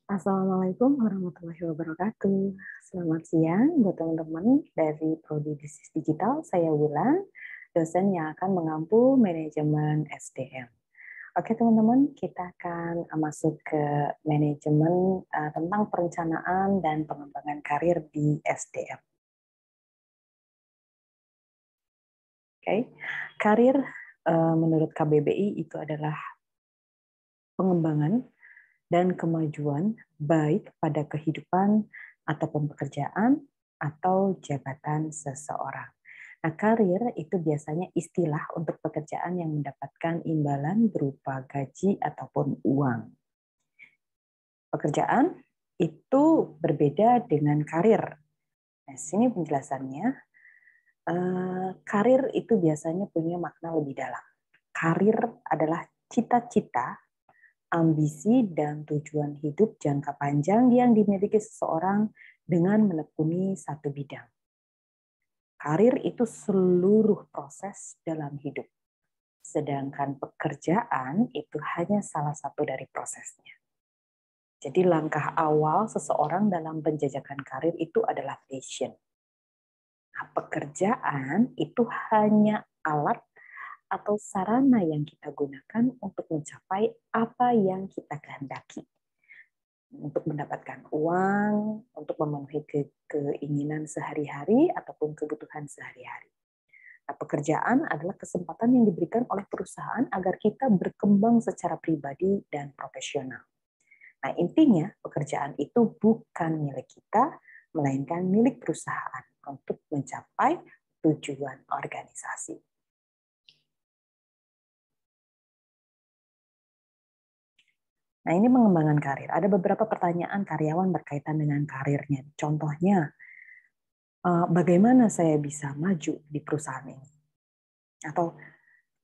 Assalamualaikum warahmatullahi wabarakatuh. Selamat siang buat teman-teman dari Prodi Bisnis Digital. Saya Wulan, dosen yang akan mengampu manajemen SDM. Oke teman-teman, kita akan masuk ke manajemen tentang perencanaan dan pengembangan karir di SDM. Oke, karir menurut KBBI itu adalah pengembangan dan kemajuan baik pada kehidupan ataupun pekerjaan atau jabatan seseorang. Nah, karir itu biasanya istilah untuk pekerjaan yang mendapatkan imbalan berupa gaji ataupun uang. Pekerjaan itu berbeda dengan karir. Nah, sini penjelasannya. Karir itu biasanya punya makna lebih dalam. Karir adalah cita-cita, ambisi, dan tujuan hidup jangka panjang yang dimiliki seseorang dengan menekuni satu bidang. Karir itu seluruh proses dalam hidup, sedangkan pekerjaan itu hanya salah satu dari prosesnya. Jadi langkah awal seseorang dalam penjajakan karir itu adalah passion. Nah, pekerjaan itu hanya alat atau sarana yang kita gunakan untuk mencapai apa yang kita kehendaki. Untuk mendapatkan uang, untuk memenuhi keinginan sehari-hari ataupun kebutuhan sehari-hari. Nah, pekerjaan adalah kesempatan yang diberikan oleh perusahaan agar kita berkembang secara pribadi dan profesional. Nah, intinya pekerjaan itu bukan milik kita, melainkan milik perusahaan untuk mencapai tujuan organisasi. Nah, ini pengembangan karir. Ada beberapa pertanyaan karyawan berkaitan dengan karirnya. Contohnya, bagaimana saya bisa maju di perusahaan ini? Atau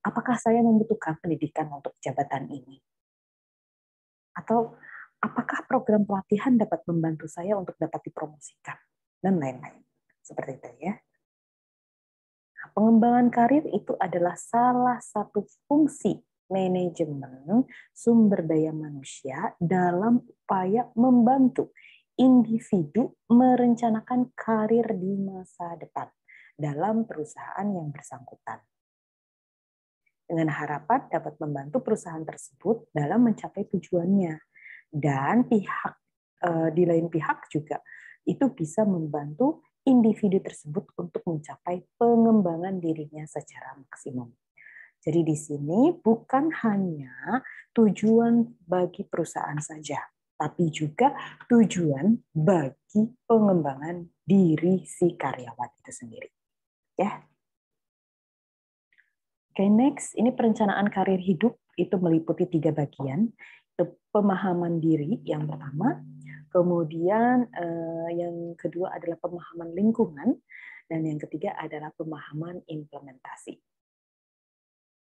apakah saya membutuhkan pendidikan untuk jabatan ini? Atau apakah program pelatihan dapat membantu saya untuk dapat dipromosikan? Dan lain-lain. Seperti itu ya. Nah, pengembangan karir itu adalah salah satu fungsi manajemen sumber daya manusia dalam upaya membantu individu merencanakan karir di masa depan dalam perusahaan yang bersangkutan. Dengan harapan dapat membantu perusahaan tersebut dalam mencapai tujuannya. Dan di lain pihak juga itu bisa membantu individu tersebut untuk mencapai pengembangan dirinya secara maksimum. Jadi di sini bukan hanya tujuan bagi perusahaan saja, tapi juga tujuan bagi pengembangan diri si karyawan itu sendiri. Ya. Oke, next, ini perencanaan karir hidup itu meliputi 3 bagian. Itu pemahaman diri yang pertama, kemudian yang kedua adalah pemahaman lingkungan, dan yang ketiga adalah pemahaman implementasi.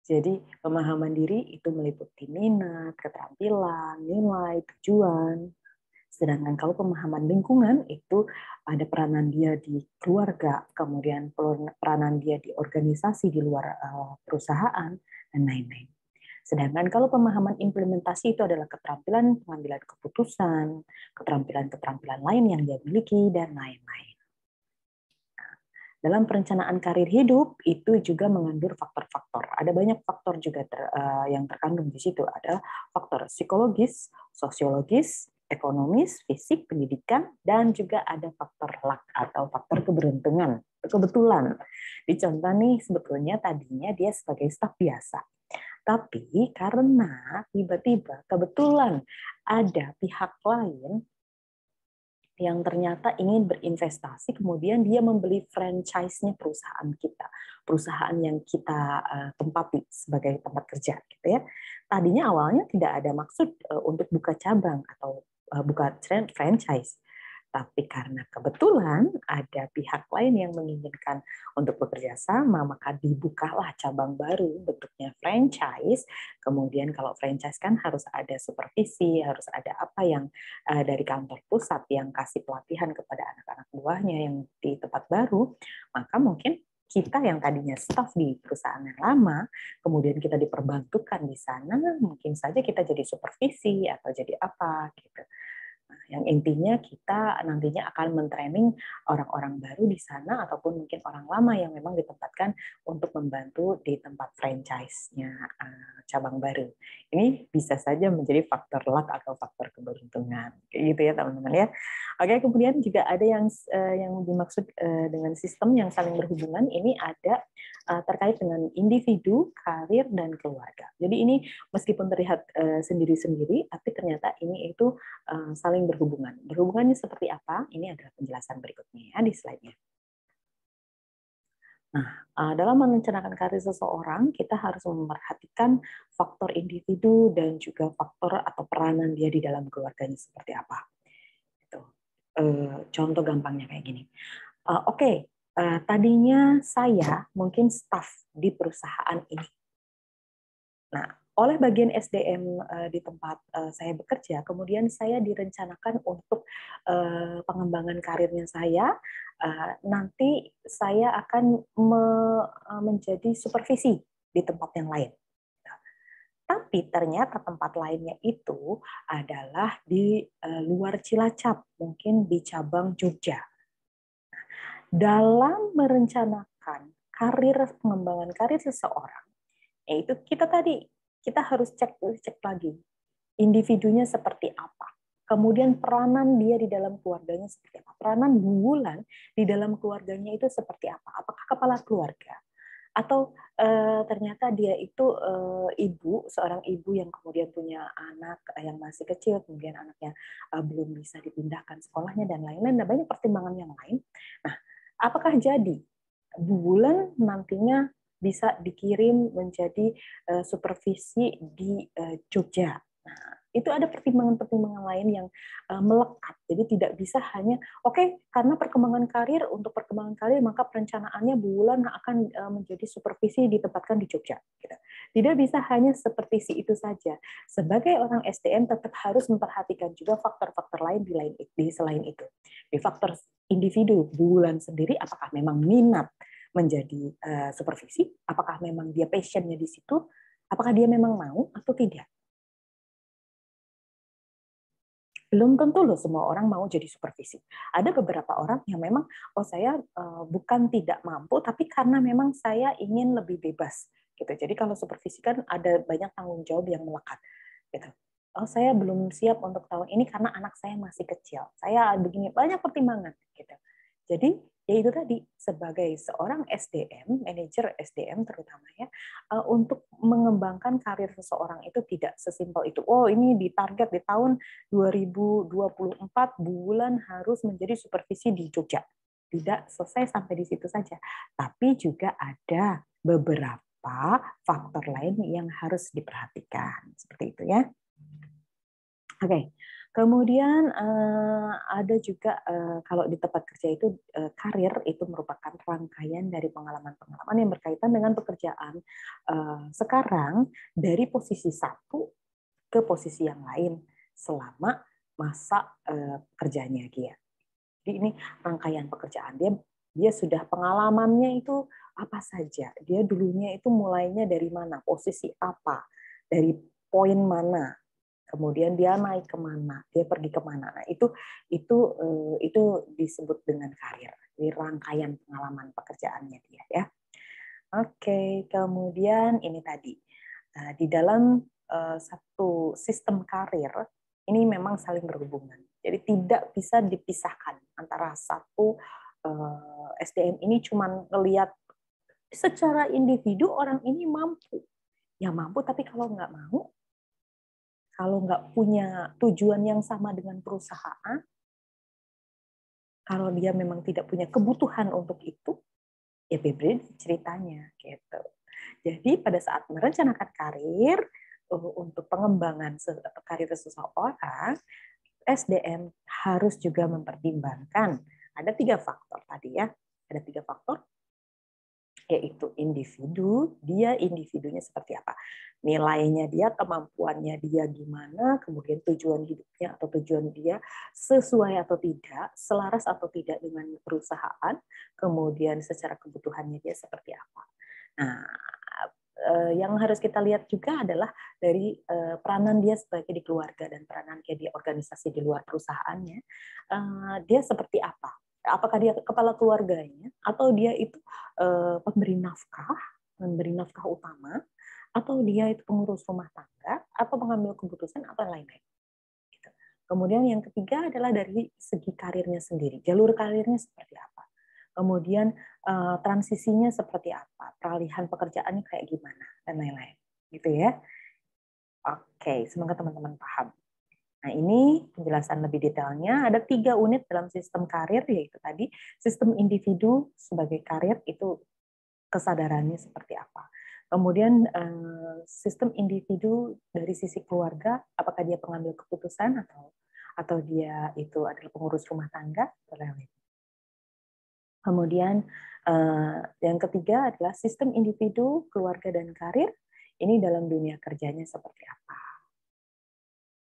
Jadi pemahaman diri itu meliputi minat, keterampilan, nilai, tujuan. Sedangkan kalau pemahaman lingkungan itu ada peranan dia di keluarga, kemudian peranan dia di organisasi di luar perusahaan, dan lain-lain. Sedangkan kalau pemahaman implementasi itu adalah keterampilan pengambilan keputusan, keterampilan-keterampilan lain yang dia miliki, dan lain-lain. Dalam perencanaan karir hidup itu juga mengandung faktor-faktor. Ada banyak faktor juga yang terkandung di situ. Ada faktor psikologis, sosiologis, ekonomis, fisik, pendidikan, dan juga ada faktor luck atau faktor keberuntungan, kebetulan. Di contoh nih sebetulnya tadinya dia sebagai staf biasa. Tapi karena tiba-tiba kebetulan ada pihak lain yang ternyata ingin berinvestasi, kemudian dia membeli franchise-nya perusahaan kita, perusahaan yang kita tempati sebagai tempat kerja, gitu ya. Tadinya awalnya tidak ada maksud untuk buka cabang atau buka franchise, tapi karena kebetulan ada pihak lain yang menginginkan untuk bekerja sama, maka dibukalah cabang baru bentuknya franchise. Kemudian kalau franchise kan harus ada supervisi, harus ada apa yang dari kantor pusat yang kasih pelatihan kepada anak-anak buahnya yang di tempat baru, maka mungkin kita yang tadinya staf di perusahaan yang lama, kemudian kita diperbantukan di sana, mungkin saja kita jadi supervisi atau jadi apa gitu. Yang intinya kita nantinya akan mentraining orang-orang baru di sana ataupun mungkin orang lama yang memang ditempatkan untuk membantu di tempat franchise-nya cabang baru. Ini bisa saja menjadi faktor luck atau faktor keberuntungan, kayak gitu ya teman-teman ya. Oke, kemudian juga ada yang dimaksud dengan sistem yang saling berhubungan. Ini ada terkait dengan individu, karir, dan keluarga. Jadi ini meskipun terlihat sendiri-sendiri, tapi ternyata ini itu saling berhubungan. Berhubungannya seperti apa? Ini adalah penjelasan berikutnya ya di slide-nya. Nah, dalam merencanakan karir seseorang, kita harus memperhatikan faktor individu dan juga faktor atau peranan dia di dalam keluarganya seperti apa. Itu. Contoh gampangnya kayak gini. Oke, tadinya saya mungkin staf di perusahaan ini. Nah, oleh bagian SDM di tempat saya bekerja, kemudian saya direncanakan untuk pengembangan karirnya saya. Nanti saya akan menjadi supervisi di tempat yang lain. Tapi ternyata tempat lainnya itu adalah di luar Cilacap, mungkin di cabang Jogja. Dalam merencanakan pengembangan karir seseorang, yaitu kita harus cek lagi individunya seperti apa. Kemudian peranan dia di dalam keluarganya seperti apa. Peranan bulan di dalam keluarganya itu seperti apa. Apakah kepala keluarga? Atau ternyata dia itu seorang ibu yang kemudian punya anak yang masih kecil, kemudian anaknya belum bisa dipindahkan sekolahnya dan lain-lain, dan banyak pertimbangan yang lain. Nah, apakah jadi bulan nantinya bisa dikirim menjadi supervisi di Jogja? Nah, itu ada pertimbangan-pertimbangan lain yang melekat. Jadi tidak bisa hanya karena untuk perkembangan karir maka perencanaannya bulan akan menjadi supervisi ditempatkan di Jogja. Gitu. Tidak bisa hanya seperti itu saja. Sebagai orang SDM tetap harus memperhatikan juga faktor-faktor lain di selain itu. Di faktor individu bulan sendiri, apakah memang minat menjadi supervisi, apakah memang dia passionnya di situ, apakah dia memang mau atau tidak. Belum tentu loh semua orang mau jadi supervisi. Ada beberapa orang yang memang, saya bukan tidak mampu, tapi karena memang saya ingin lebih bebas. Gitu. Jadi kalau supervisi kan ada banyak tanggung jawab yang melekat. Gitu. Saya belum siap untuk tahun ini karena anak saya masih kecil. Saya begini, banyak pertimbangan. Gitu. Jadi ya itu tadi, sebagai seorang SDM, manajer SDM terutama ya, untuk mengembangkan karir seseorang itu tidak sesimpel itu. Ini ditarget di tahun 2024 bulan harus menjadi supervisi di Jogja. Tidak selesai sampai di situ saja. Tapi juga ada beberapa faktor lain yang harus diperhatikan. Seperti itu ya. Oke. Kemudian ada juga kalau di tempat kerja itu karir itu merupakan rangkaian dari pengalaman-pengalaman yang berkaitan dengan pekerjaan sekarang dari posisi satu ke posisi yang lain selama masa kerjanya dia. Jadi ini rangkaian pekerjaan dia sudah pengalamannya itu apa saja. Dia dulunya itu mulainya dari mana, posisi apa, dari poin mana. Kemudian dia naik kemana, dia pergi kemana. Nah, itu disebut dengan karir, di rangkaian pengalaman pekerjaannya dia ya. Oke, kemudian ini tadi di dalam satu sistem karir ini memang saling berhubungan. Jadi tidak bisa dipisahkan antara satu SDM ini cuma ngelihat secara individu orang ini mampu, ya mampu, tapi kalau nggak mau, kalau nggak punya tujuan yang sama dengan perusahaan, kalau dia memang tidak punya kebutuhan untuk itu, ya beda ceritanya gitu. Jadi pada saat merencanakan karir untuk pengembangan karir seseorang, SDM harus juga mempertimbangkan ada 3 faktor tadi ya, ada 3 faktor, yaitu individunya seperti apa, nilainya dia, kemampuannya dia gimana, kemudian tujuan hidupnya atau tujuan dia sesuai atau tidak, selaras atau tidak dengan perusahaan, kemudian secara kebutuhannya dia seperti apa. Nah, yang harus kita lihat juga adalah dari peranan dia sebagai di keluarga dan peranan dia di organisasi di luar perusahaannya. Dia seperti apa? Apakah dia kepala keluarganya atau dia itu pemberi nafkah utama, atau dia itu pengurus rumah tangga atau pengambil keputusan atau lain-lain. Gitu. Kemudian yang ketiga adalah dari segi karirnya sendiri, jalur karirnya seperti apa. Kemudian transisinya seperti apa, peralihan pekerjaannya kayak gimana, dan lain-lain. Gitu ya. Oke, semoga teman-teman paham. Nah, ini penjelasan lebih detailnya. Ada 3 unit dalam sistem karir, yaitu tadi sistem individu sebagai karir, itu kesadarannya seperti apa. Kemudian sistem individu dari sisi keluarga, apakah dia pengambil keputusan atau dia itu adalah pengurus rumah tangga, atau lain-lain. Kemudian yang ketiga adalah sistem individu, keluarga, dan karir. Ini dalam dunia kerjanya seperti apa.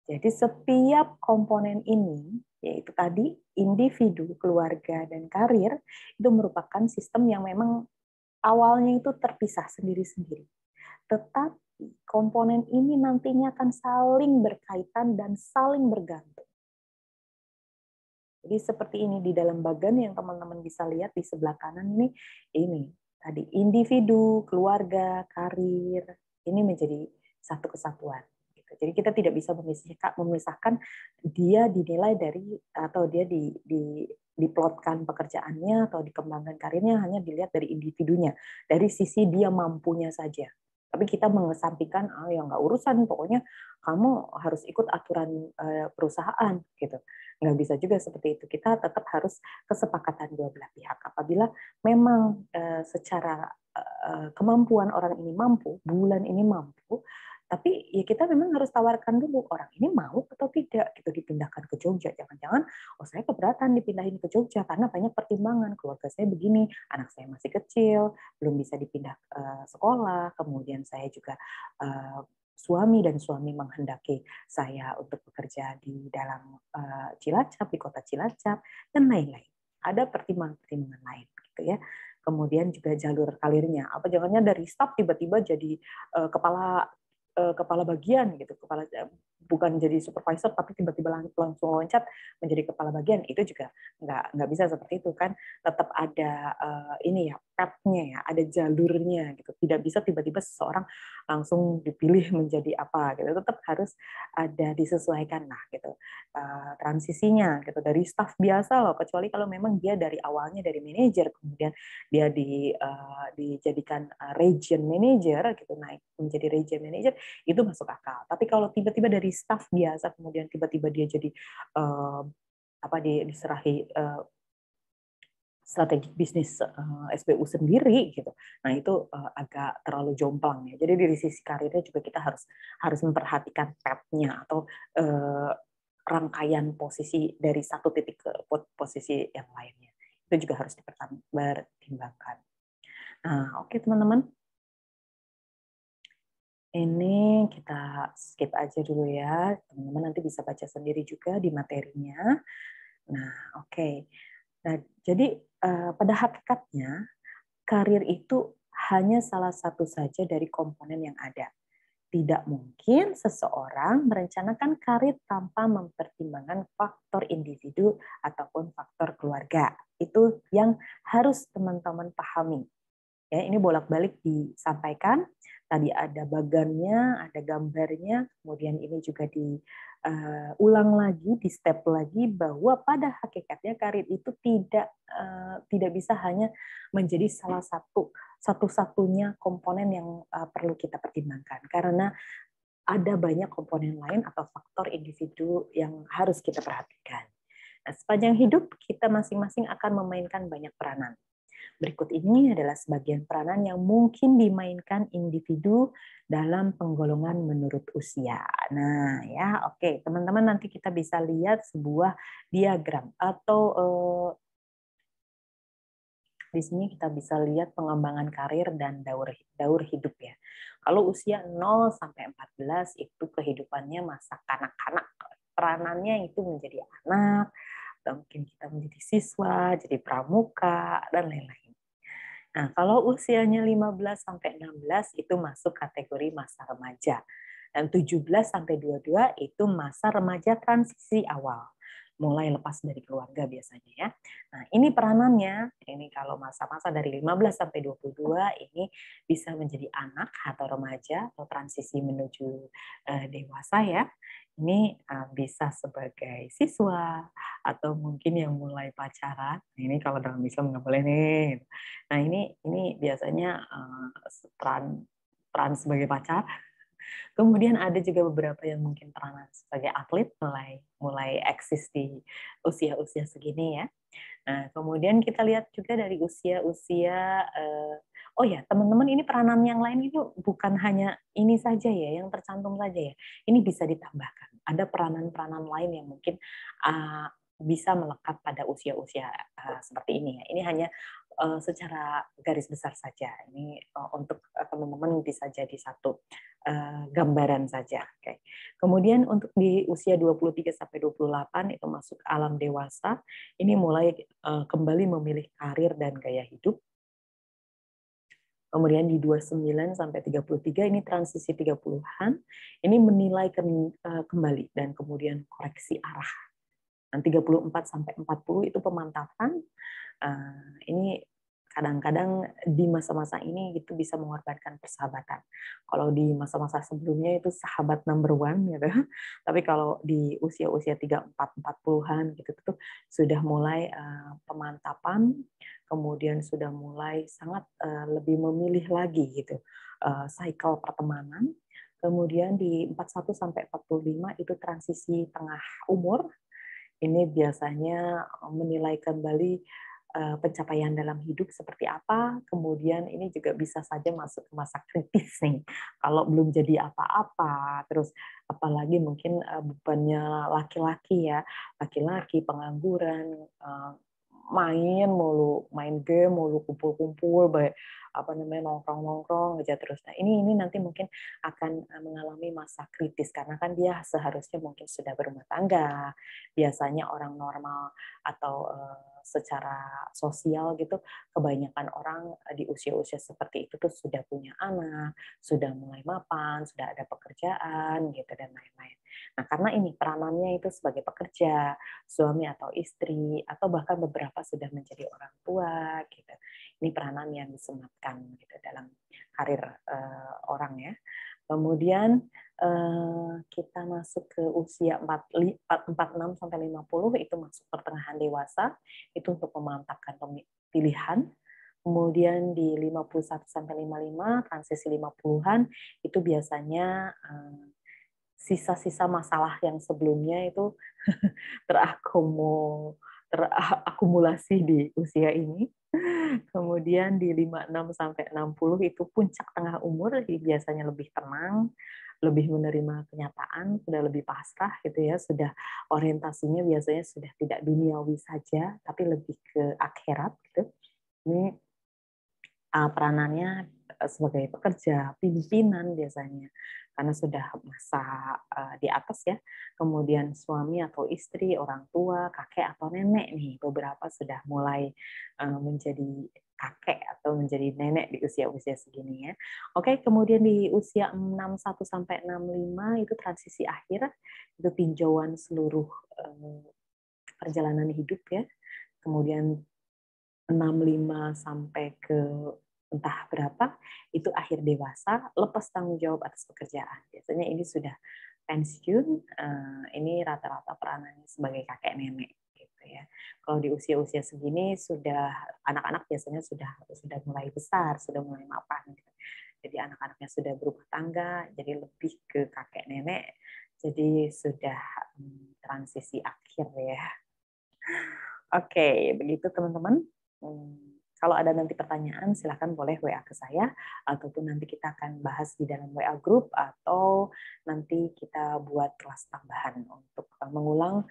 Jadi setiap komponen ini, yaitu tadi individu, keluarga, dan karir, itu merupakan sistem yang memang awalnya itu terpisah sendiri-sendiri. Tetapi komponen ini nantinya akan saling berkaitan dan saling bergantung. Jadi seperti ini di dalam bagan yang teman-teman bisa lihat di sebelah kanan ini tadi individu, keluarga, karir, ini menjadi satu kesatuan. Jadi kita tidak bisa memisahkan dia dinilai dari atau dia diplotkan pekerjaannya atau dikembangkan karirnya hanya dilihat dari individunya, dari sisi dia mampunya saja. Tapi kita mengesampingkan, ya nggak urusan, pokoknya kamu harus ikut aturan perusahaan gitu. Nggak bisa juga seperti itu. Kita tetap harus kesepakatan dua belah pihak. Apabila memang secara kemampuan orang ini mampu, bulan ini mampu, tapi ya kita memang harus tawarkan dulu orang ini mau atau tidak gitu dipindahkan ke Jogja. Jangan-jangan saya keberatan dipindahin ke Jogja karena banyak pertimbangan, keluarga saya begini, anak saya masih kecil, belum bisa dipindah sekolah, kemudian saya juga suami menghendaki saya untuk bekerja di dalam Cilacap, di kota Cilacap, dan lain-lain. Ada pertimbangan-pertimbangan lain gitu ya. Kemudian juga jalur karirnya. Apa jangannya dari staf tiba-tiba jadi kepala bagian gitu, bukan jadi supervisor tapi tiba-tiba langsung loncat menjadi kepala bagian, itu juga nggak bisa seperti itu kan. Tetap ada ini ya path-nya ya, ada jalurnya gitu. Tidak bisa tiba-tiba seseorang langsung dipilih menjadi apa gitu. Tetap harus ada disesuaikan lah gitu transisinya gitu dari staf biasa loh, kecuali kalau memang dia dari awalnya dari manajer kemudian dia dijadikan region manager gitu, naik menjadi region manager, itu masuk akal. Tapi kalau tiba-tiba dari staff biasa kemudian tiba-tiba dia jadi diserahi strategi bisnis SBU sendiri gitu. Nah, itu agak terlalu jomplang ya. Jadi dari sisi karirnya juga kita harus memperhatikan path-nya atau rangkaian posisi dari satu titik ke posisi yang lainnya. Itu juga harus dipertimbangkan. Nah, oke teman-teman. Ini kita skip aja dulu ya. Teman-teman nanti bisa baca sendiri juga di materinya. Nah, oke. Nah, jadi pada hakikatnya karir itu hanya salah satu saja dari komponen yang ada. Tidak mungkin seseorang merencanakan karir tanpa mempertimbangkan faktor individu ataupun faktor keluarga. Itu yang harus teman-teman pahami. Ya, ini bolak-balik disampaikan. Tadi ada bagannya, ada gambarnya, kemudian ini juga diulang lagi, di step lagi bahwa pada hakikatnya karir itu tidak bisa hanya menjadi salah satu-satunya komponen yang perlu kita pertimbangkan, karena ada banyak komponen lain atau faktor individu yang harus kita perhatikan. Nah, sepanjang hidup kita masing-masing akan memainkan banyak peranan. Berikut ini adalah sebagian peranan yang mungkin dimainkan individu dalam penggolongan menurut usia. Nah, ya, oke, teman-teman nanti kita bisa lihat sebuah diagram atau di sini kita bisa lihat pengembangan karir dan daur hidup ya. Kalau usia 0 sampai 14 itu kehidupannya masa kanak-kanak. Peranannya itu menjadi anak, atau mungkin kita menjadi siswa, jadi pramuka, dan lain-lain. Nah, kalau usianya 15 sampai 16 itu masuk kategori masa remaja. Dan 17 sampai 22 itu masa remaja transisi awal. Mulai lepas dari keluarga biasanya ya. Nah, ini peranannya, ini kalau masa-masa dari 15 sampai 22 ini bisa menjadi anak atau remaja atau transisi menuju dewasa ya. Ini bisa sebagai siswa atau mungkin yang mulai pacaran. Ini kalau dalam Islam nggak boleh nih. Nah, ini biasanya peran peran sebagai pacar. Kemudian ada juga beberapa yang mungkin peranan sebagai atlet mulai mulai eksis di usia-usia segini ya. Nah, kemudian kita lihat juga dari usia-usia oh ya, teman-teman ini peranan yang lain itu bukan hanya ini saja ya, yang tercantum saja ya. Ini bisa ditambahkan. Ada peranan-peranan lain yang mungkin bisa melekat pada usia-usia seperti ini ya. Ini hanya secara garis besar saja. Ini untuk teman-teman bisa jadi satu gambaran saja. Oke. Kemudian untuk di usia 23 sampai 28 itu masuk alam dewasa. Ini mulai kembali memilih karir dan gaya hidup. Kemudian di 29 sampai 33 ini transisi 30-an. Ini menilai kembali dan kemudian koreksi arah. Dan 34 sampai 40 itu pemantapan. Ini kadang-kadang di masa-masa ini itu bisa mengorbankan persahabatan. Kalau di masa-masa sebelumnya itu sahabat number one gitu. Tapi kalau di usia-usia 34 40-an gitu tuh sudah mulai pemantapan, kemudian sudah mulai sangat lebih memilih lagi gitu. Cycle pertemanan. Kemudian di 41 sampai 45 itu transisi tengah umur. Ini biasanya menilai kembali pencapaian dalam hidup seperti apa, kemudian ini juga bisa saja masuk ke masa kritis nih, kalau belum jadi apa-apa, terus apalagi mungkin bebannya laki-laki ya, laki-laki pengangguran, main mulu, main game mulu, kumpul-kumpul, baik apa namanya nongkrong-nongkrong aja terus. Nah, ini nanti mungkin akan mengalami masa kritis karena kan dia seharusnya mungkin sudah berumah tangga. Biasanya orang normal atau secara sosial gitu, kebanyakan orang di usia-usia seperti itu tuh sudah punya anak, sudah mulai mapan, sudah ada pekerjaan gitu dan lain-lain. Nah, karena ini peranannya itu sebagai pekerja, suami atau istri, atau bahkan beberapa sudah menjadi orang tua gitu. Ini peranan yang disematkan gitu dalam karir orang ya. Kemudian kita masuk ke usia 46 sampai 50 itu masuk pertengahan dewasa, itu untuk memantapkan pilihan. Kemudian di 51 sampai 55 transisi 50-an itu biasanya sisa-sisa masalah yang sebelumnya itu terakumulasi di usia ini. Kemudian di 56 sampai 60 itu puncak tengah umur, jadi biasanya lebih tenang, lebih menerima kenyataan, sudah lebih pasrah gitu ya, sudah orientasinya biasanya sudah tidak duniawi saja, tapi lebih ke akhirat gitu. Ini peranannya sebagai pekerja, pimpinan biasanya, karena sudah masa di atas ya. Kemudian suami atau istri, orang tua, kakek atau nenek nih, beberapa sudah mulai menjadi kakek atau menjadi nenek di usia-usia segini ya. Oke, kemudian di usia 61 sampai 65 itu transisi akhir, itu tinjauan seluruh perjalanan hidup ya. Kemudian 65 sampai ke entah berapa, itu akhir dewasa, lepas tanggung jawab atas pekerjaan. Biasanya ini sudah pensiun, ini rata-rata peranannya sebagai kakek nenek. Gitu ya. Kalau di usia-usia segini, sudah anak-anak biasanya sudah mulai besar, sudah mulai mapan. Gitu. Jadi anak-anaknya sudah berumah tangga, jadi lebih ke kakek nenek, jadi sudah transisi akhir ya. Oke, begitu teman-teman. Kalau ada nanti pertanyaan, silakan boleh WA ke saya, ataupun nanti kita akan bahas di dalam WA group, atau nanti kita buat kelas tambahan untuk mengulang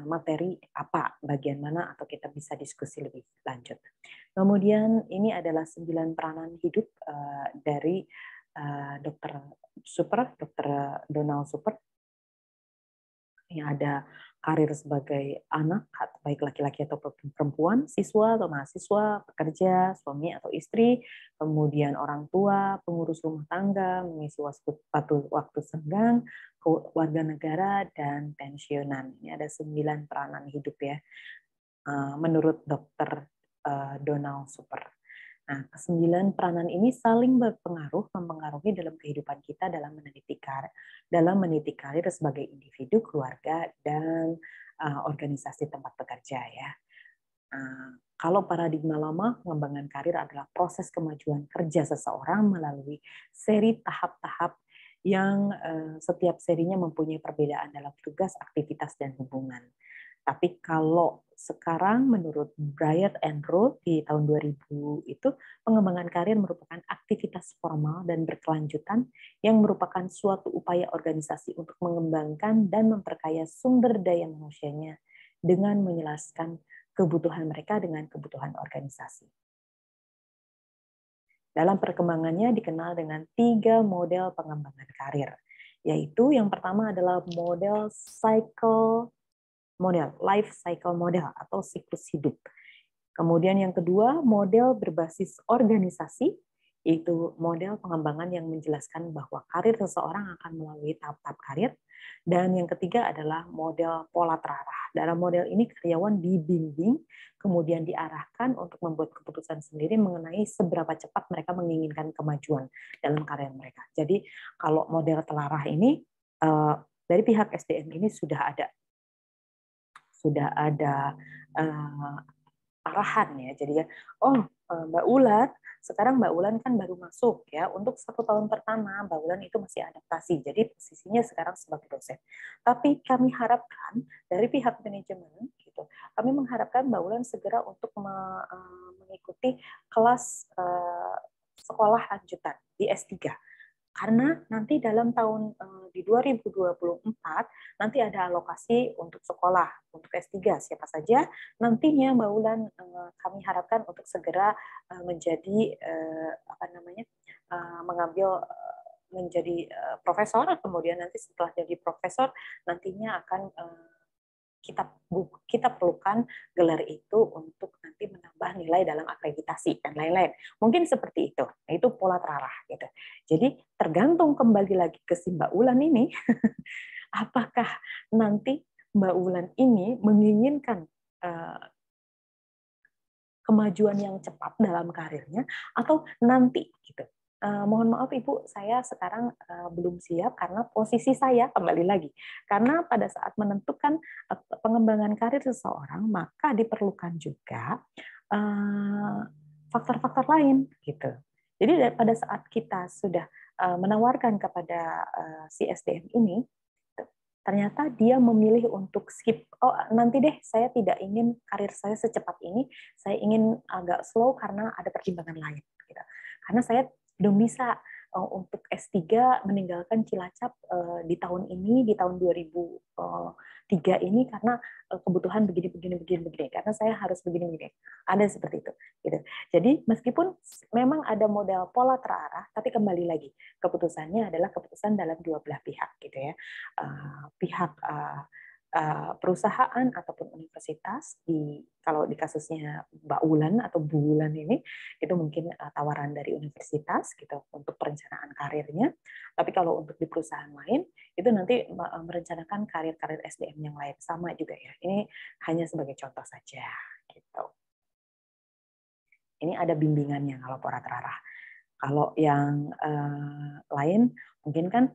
materi apa, bagian mana, atau kita bisa diskusi lebih lanjut. Kemudian ini adalah 9 peranan hidup dari Dr. Super, Dr. Donald Super. Yang ada karir sebagai anak, baik laki-laki atau perempuan, siswa atau mahasiswa, pekerja, suami atau istri, kemudian orang tua, pengurus rumah tangga, mengisi waktu senggang, warga negara, dan pensiunan. Ini ada 9 peranan hidup ya, menurut Dr. Donald Super. Nah, ke-9 peranan ini saling berpengaruh, mempengaruhi dalam kehidupan kita dalam meniti karir sebagai individu, keluarga, dan organisasi tempat bekerja ya. Kalau paradigma lama, pengembangan karir adalah proses kemajuan kerja seseorang melalui seri tahap-tahap yang setiap serinya mempunyai perbedaan dalam tugas, aktivitas, dan hubungan. Tapi kalau sekarang menurut Bryant and Rowe di tahun 2000 itu, pengembangan karir merupakan aktivitas formal dan berkelanjutan yang merupakan suatu upaya organisasi untuk mengembangkan dan memperkaya sumber daya manusianya dengan menyelaraskan kebutuhan mereka dengan kebutuhan organisasi. Dalam perkembangannya dikenal dengan 3 model pengembangan karir, yaitu yang pertama adalah life cycle model atau siklus hidup. Kemudian yang kedua, model berbasis organisasi, yaitu model pengembangan yang menjelaskan bahwa karir seseorang akan melalui tahap-tahap karir. Dan yang ketiga adalah model pola terarah. Dalam model ini karyawan dibimbing, kemudian diarahkan untuk membuat keputusan sendiri mengenai seberapa cepat mereka menginginkan kemajuan dalam karir mereka. Jadi kalau model terarah ini dari pihak SDM ini sudah ada arahan ya. Jadi ya, Mbak Ulan, sekarang Mbak Ulan kan baru masuk ya. Untuk 1 tahun pertama Mbak Ulan itu masih adaptasi. Jadi posisinya sekarang sebagai dosen. Tapi kami harapkan dari pihak manajemen gitu, kami mengharapkan Mbak Ulan segera untuk mengikuti kelas sekolah lanjutan di S3. Karena nanti dalam tahun di 2024 nanti ada alokasi untuk sekolah untuk S3 siapa saja nantinya Mbak Ulan kami harapkan untuk segera menjadi menjadi profesor, kemudian nanti setelah jadi profesor nantinya akan kita perlukan gelar itu untuk nanti menambah nilai dalam akreditasi dan lain-lain. Mungkin seperti itu. Itu pola terarah gitu. Jadi tergantung kembali lagi ke si Mbak Ulan ini apakah nanti Mbak Ulan ini menginginkan kemajuan yang cepat dalam karirnya atau nanti gitu. Mohon maaf Ibu, saya sekarang belum siap karena posisi saya kembali lagi. Karena pada saat menentukan pengembangan karir seseorang, maka diperlukan juga faktor-faktor lain gitu. Jadi pada saat kita sudah menawarkan kepada si SDM ini, ternyata dia memilih untuk skip. Nanti deh saya tidak ingin karir saya secepat ini, saya ingin agak slow karena ada pertimbangan lain. Gitu. Karena saya belum bisa untuk S3 meninggalkan Cilacap di tahun ini, di tahun 2003 ini karena kebutuhan begini, karena saya harus begini. Ada seperti itu. Gitu. Jadi meskipun memang ada model pola terarah, tapi kembali lagi keputusannya adalah keputusan dalam dua belah pihak, gitu ya. Pihak perusahaan ataupun universitas kalau di kasusnya Mbak Ulan atau Bu Ulan ini itu mungkin tawaran dari universitas gitu untuk perencanaan karirnya. Tapi kalau untuk di perusahaan lain itu nanti merencanakan karir-karir SDM yang lain sama juga ya. Ini hanya sebagai contoh saja gitu. Ini ada bimbingannya kalau pola terarah. Kalau yang lain mungkin kan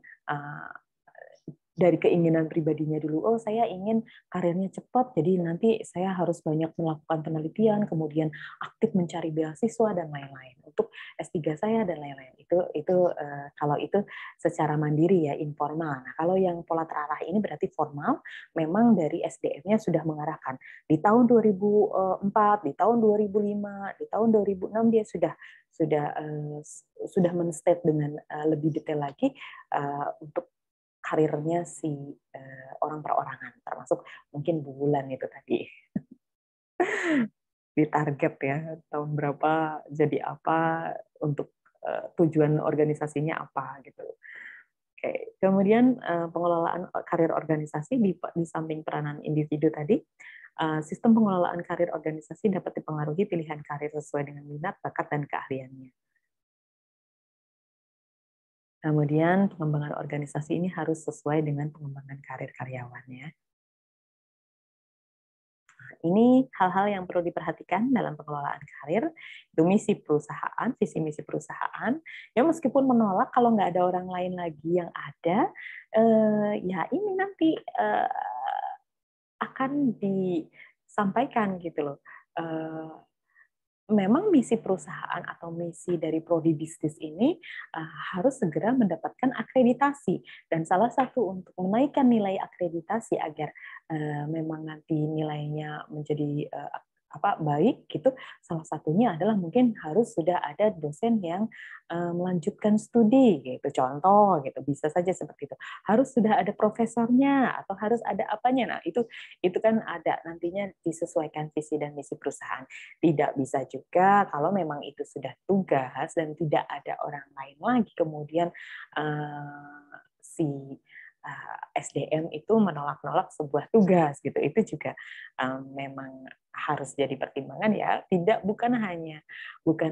dari keinginan pribadinya dulu, saya ingin karirnya cepat, jadi nanti saya harus banyak melakukan penelitian, kemudian aktif mencari beasiswa dan lain-lain untuk S3 saya dan lain-lain. Itu kalau itu secara mandiri ya, informal. Nah, kalau yang pola terarah ini berarti formal, memang dari SDM-nya sudah mengarahkan. Di tahun 2004, di tahun 2005, di tahun 2006 dia sudah men-state dengan lebih detail lagi untuk karirnya si orang perorangan, termasuk mungkin Bu Bulan itu tadi. Ditarget ya, tahun berapa jadi apa, untuk tujuan organisasinya apa gitu. Oke, kemudian pengelolaan karir organisasi di samping peranan individu tadi, sistem pengelolaan karir organisasi dapat dipengaruhi pilihan karir sesuai dengan minat, bakat, dan keahliannya. Kemudian pengembangan organisasi ini harus sesuai dengan pengembangan karir karyawannya. Ini hal-hal yang perlu diperhatikan dalam pengelolaan karir, itu misi perusahaan, visi misi perusahaan. Ya meskipun menolak kalau nggak ada orang lain lagi yang ada, ya ini nanti akan disampaikan gitu loh. Memang misi perusahaan atau misi dari prodi bisnis ini harus segera mendapatkan akreditasi, dan salah satu untuk menaikkan nilai akreditasi agar memang nanti nilainya menjadi baik gitu, salah satunya adalah mungkin harus sudah ada dosen yang melanjutkan studi gitu, contoh gitu, bisa saja seperti itu, harus sudah ada profesornya atau harus ada apanya. Nah itu kan ada nantinya disesuaikan visi dan misi perusahaan. Tidak bisa juga kalau memang itu sudah tugas dan tidak ada orang lain lagi, kemudian si SDM itu menolak-nolak sebuah tugas gitu. Itu juga memang harus jadi pertimbangan ya. Bukan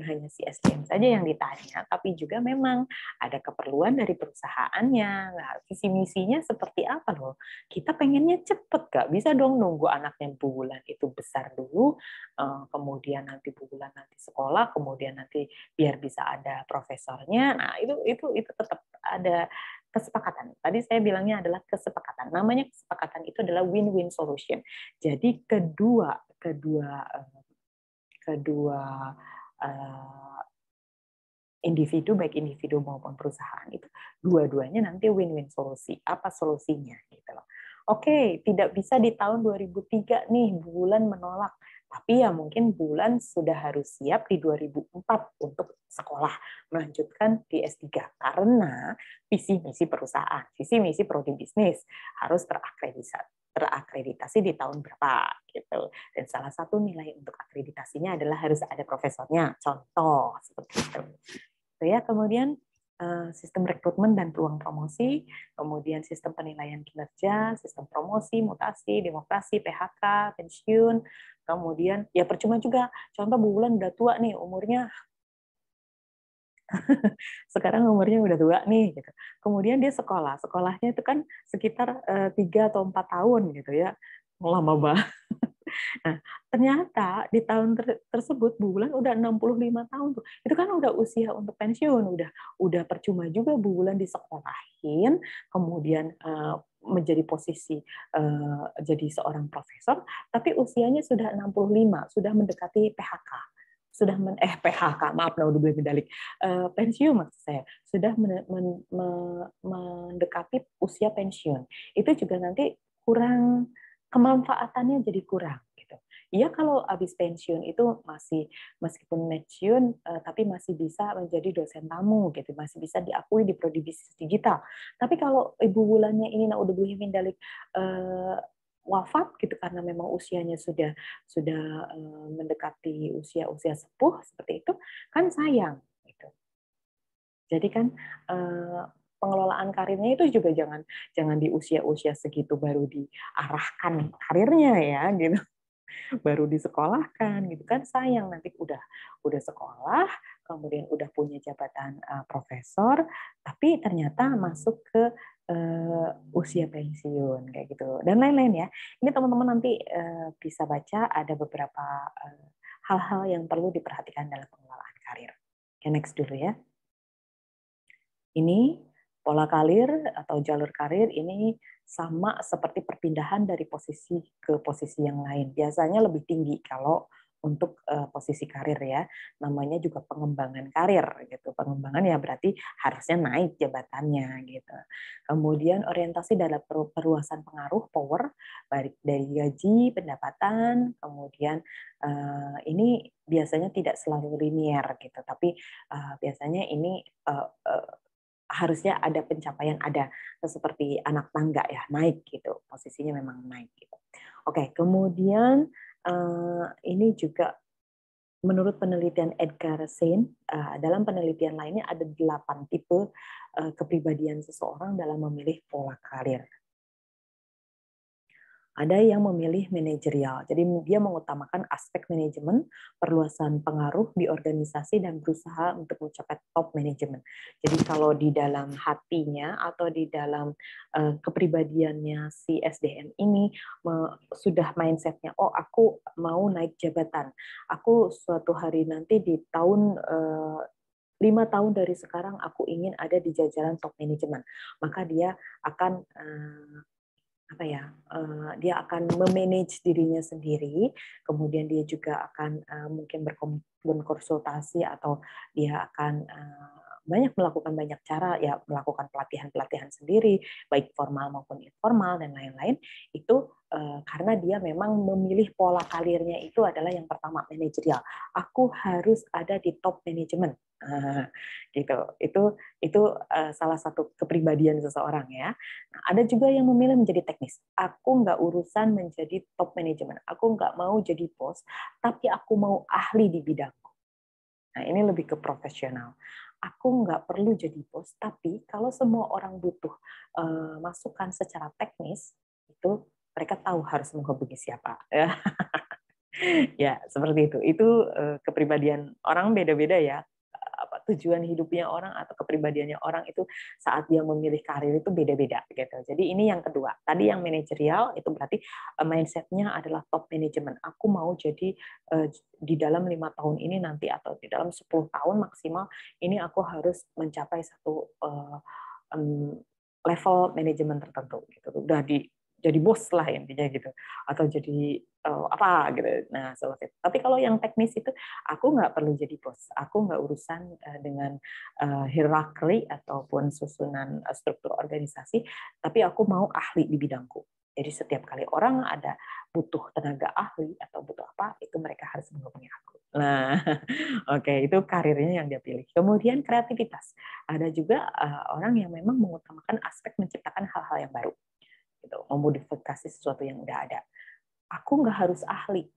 hanya si SDM saja yang ditanya, tapi juga memang ada keperluan dari perusahaannya. Nah, visi misinya seperti apa loh? Kita pengennya cepet, gak bisa dong nunggu anaknya bulan itu besar dulu, kemudian nanti bulan nanti sekolah, kemudian nanti biar bisa ada profesornya. Nah itu tetap ada kesepakatan. Tadi saya bilangnya adalah kesepakatan. Namanya kesepakatan itu adalah win-win solution. Jadi kedua individu, baik individu maupun perusahaan, itu dua-duanya nanti win-win solusi. Apa solusinya gitu loh. Oke, tidak bisa di tahun 2003 nih bulan menolak, tapi ya mungkin bulan sudah harus siap di 2004 untuk sekolah melanjutkan di S3 karena visi misi perusahaan, visi misi prodi bisnis harus terakreditasi di tahun berapa gitu. Dan salah satu nilai untuk akreditasinya adalah harus ada profesornya, contoh seperti itu. Ya, kemudian sistem rekrutmen dan peluang promosi, kemudian sistem penilaian kinerja, sistem promosi, mutasi, demokrasi, PHK, pensiun, kemudian ya percuma juga. Contoh Bu Wulan udah tua nih umurnya, sekarang umurnya udah tua nih, gitu. Kemudian dia sekolahnya itu kan sekitar 3 atau 4 tahun gitu ya, lama banget. Nah, ternyata di tahun tersebut Bu Wulan udah 65 tahun tuh. Itu kan udah usia untuk pensiun, udah percuma juga Bu Wulan disekolahin, kemudian menjadi posisi jadi seorang profesor, tapi usianya sudah 65, sudah mendekati PHK. PHK, maaf udah balik pensiun maksud saya, sudah mendekati usia pensiun. Itu juga nanti kurang, kemanfaatannya jadi kurang gitu. Iya kalau habis pensiun itu masih, meskipun pensiun tapi masih bisa menjadi dosen tamu gitu, masih bisa diakui di prodi bisnis digital. Tapi kalau Ibu Wulannya ini udah Mindalik wafat gitu karena memang usianya sudah mendekati usia sepuh seperti itu, kan sayang gitu. Jadi kan pengelolaan karirnya itu juga jangan di usia segitu baru diarahkan karirnya ya gitu, baru disekolahkan gitu kan, sayang nanti udah sekolah, kemudian udah punya jabatan profesor, tapi ternyata masuk ke usia pensiun kayak gitu dan lain-lain ya. Ini teman-teman nanti bisa baca, ada beberapa hal-hal yang perlu diperhatikan dalam pengelolaan karir. Oke, next dulu ya. Ini pola karir atau jalur karir ini sama seperti perpindahan dari posisi ke posisi yang lain. Biasanya lebih tinggi kalau untuk posisi karir ya. Namanya juga pengembangan karir gitu. Pengembangan ya berarti harusnya naik jabatannya gitu. Kemudian orientasi dalam perluasan pengaruh power baik dari gaji, pendapatan, kemudian ini biasanya tidak selalu linear gitu. Tapi biasanya ini harusnya ada pencapaian, ada seperti anak tangga ya, naik gitu, posisinya memang naik gitu. Oke, kemudian ini juga menurut penelitian Edgar Sain, dalam penelitian lainnya ada 8 tipe kepribadian seseorang dalam memilih pola karir. Ada yang memilih manajerial, jadi dia mengutamakan aspek manajemen, perluasan pengaruh di organisasi, dan berusaha untuk mencapai top manajemen. Jadi kalau di dalam hatinya atau di dalam kepribadiannya si SDM ini sudah mindsetnya, oh aku mau naik jabatan, aku suatu hari nanti di tahun 5 tahun dari sekarang aku ingin ada di jajaran top manajemen, maka dia akan dia akan memanage dirinya sendiri, kemudian dia juga akan mungkin berkonsultasi atau dia akan melakukan banyak cara, ya melakukan pelatihan-pelatihan sendiri, baik formal maupun informal dan lain-lain, itu karena dia memang memilih pola karirnya itu adalah yang pertama manajerial. Aku harus ada di top manajemen. Gitu. Itu salah satu kepribadian seseorang ya. Nah, ada juga yang memilih menjadi teknis. Aku nggak urusan menjadi top manajemen. Aku nggak mau jadi bos, tapi aku mau ahli di bidangku. Nah, ini lebih ke profesional. Aku nggak perlu jadi bos, tapi kalau semua orang butuh masukan secara teknis, itu mereka tahu harus menghubungi siapa. Ya, seperti itu. Itu kepribadian orang beda-beda ya. Tujuan hidupnya orang atau kepribadiannya orang itu saat dia memilih karir itu beda-beda gitu. Jadi ini yang kedua. Tadi yang manajerial itu berarti mindsetnya adalah top management. Aku mau jadi di dalam 5 tahun ini nanti atau di dalam 10 tahun maksimal ini aku harus mencapai satu level manajemen tertentu gitu. Udah jadi bos lah intinya gitu, atau jadi apa gitu. Nah seperti itu. Tapi kalau yang teknis itu aku nggak perlu jadi bos, aku nggak urusan dengan hierarki ataupun susunan struktur organisasi, tapi aku mau ahli di bidangku. Jadi setiap kali orang ada butuh tenaga ahli atau butuh apa, itu mereka harus menghubungi aku. Nah, oke, itu karirnya yang dia pilih. Kemudian kreativitas. Ada juga orang yang memang mengutamakan aspek menciptakan hal-hal yang baru, gitu, memodifikasi sesuatu yang udah ada. Aku nggak harus ahli,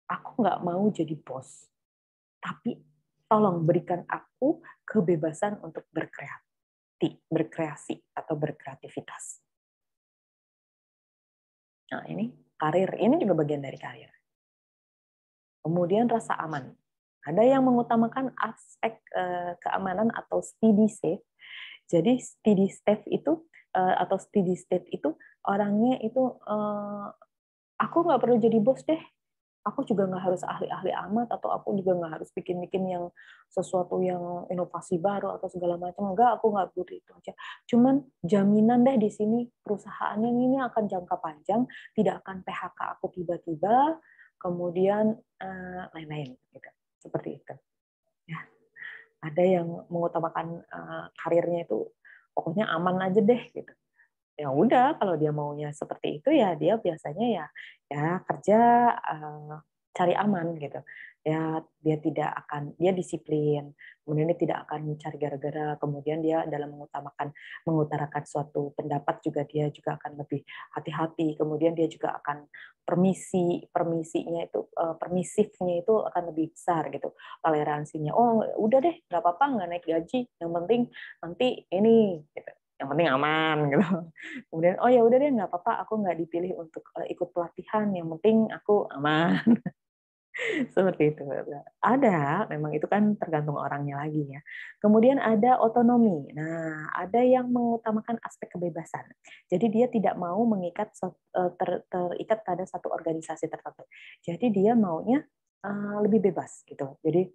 aku nggak mau jadi bos, tapi tolong berikan aku kebebasan untuk berkreasi atau berkreativitas. Nah ini karir, ini juga bagian dari karir. Kemudian rasa aman. Ada yang mengutamakan aspek keamanan atau steady state. Jadi steady state itu orangnya itu aku nggak perlu jadi bos deh. Aku juga nggak harus ahli-ahli amat, atau aku juga nggak harus bikin-bikin yang sesuatu yang inovasi baru atau segala macam. Enggak, aku nggak butuh itu aja. Cuman jaminan deh di sini perusahaannya ini akan jangka panjang, tidak akan PHK aku tiba-tiba, kemudian lain-lain gitu. Seperti itu. Ya, ada yang mengutamakan karirnya itu pokoknya aman aja deh gitu. Ya udah, kalau dia maunya seperti itu ya dia biasanya ya kerja cari aman gitu. Ya dia disiplin, kemudian dia tidak akan mencari gara-gara, kemudian dia dalam mengutarakan suatu pendapat juga dia juga akan lebih hati-hati, kemudian dia juga akan permisifnya itu akan lebih besar gitu, toleransinya. Oh udah deh, nggak apa-apa, nggak naik gaji, yang penting nanti ini gitu, yang penting aman gitu. Kemudian oh ya udah deh, nggak apa-apa, aku nggak dipilih untuk ikut pelatihan, yang penting aku aman. Seperti itu. Ada, memang itu kan tergantung orangnya lagi ya. Kemudian ada otonomi. Nah, ada yang mengutamakan aspek kebebasan. Jadi dia tidak mau terikat pada satu organisasi tertentu. Jadi dia maunya lebih bebas gitu. Jadi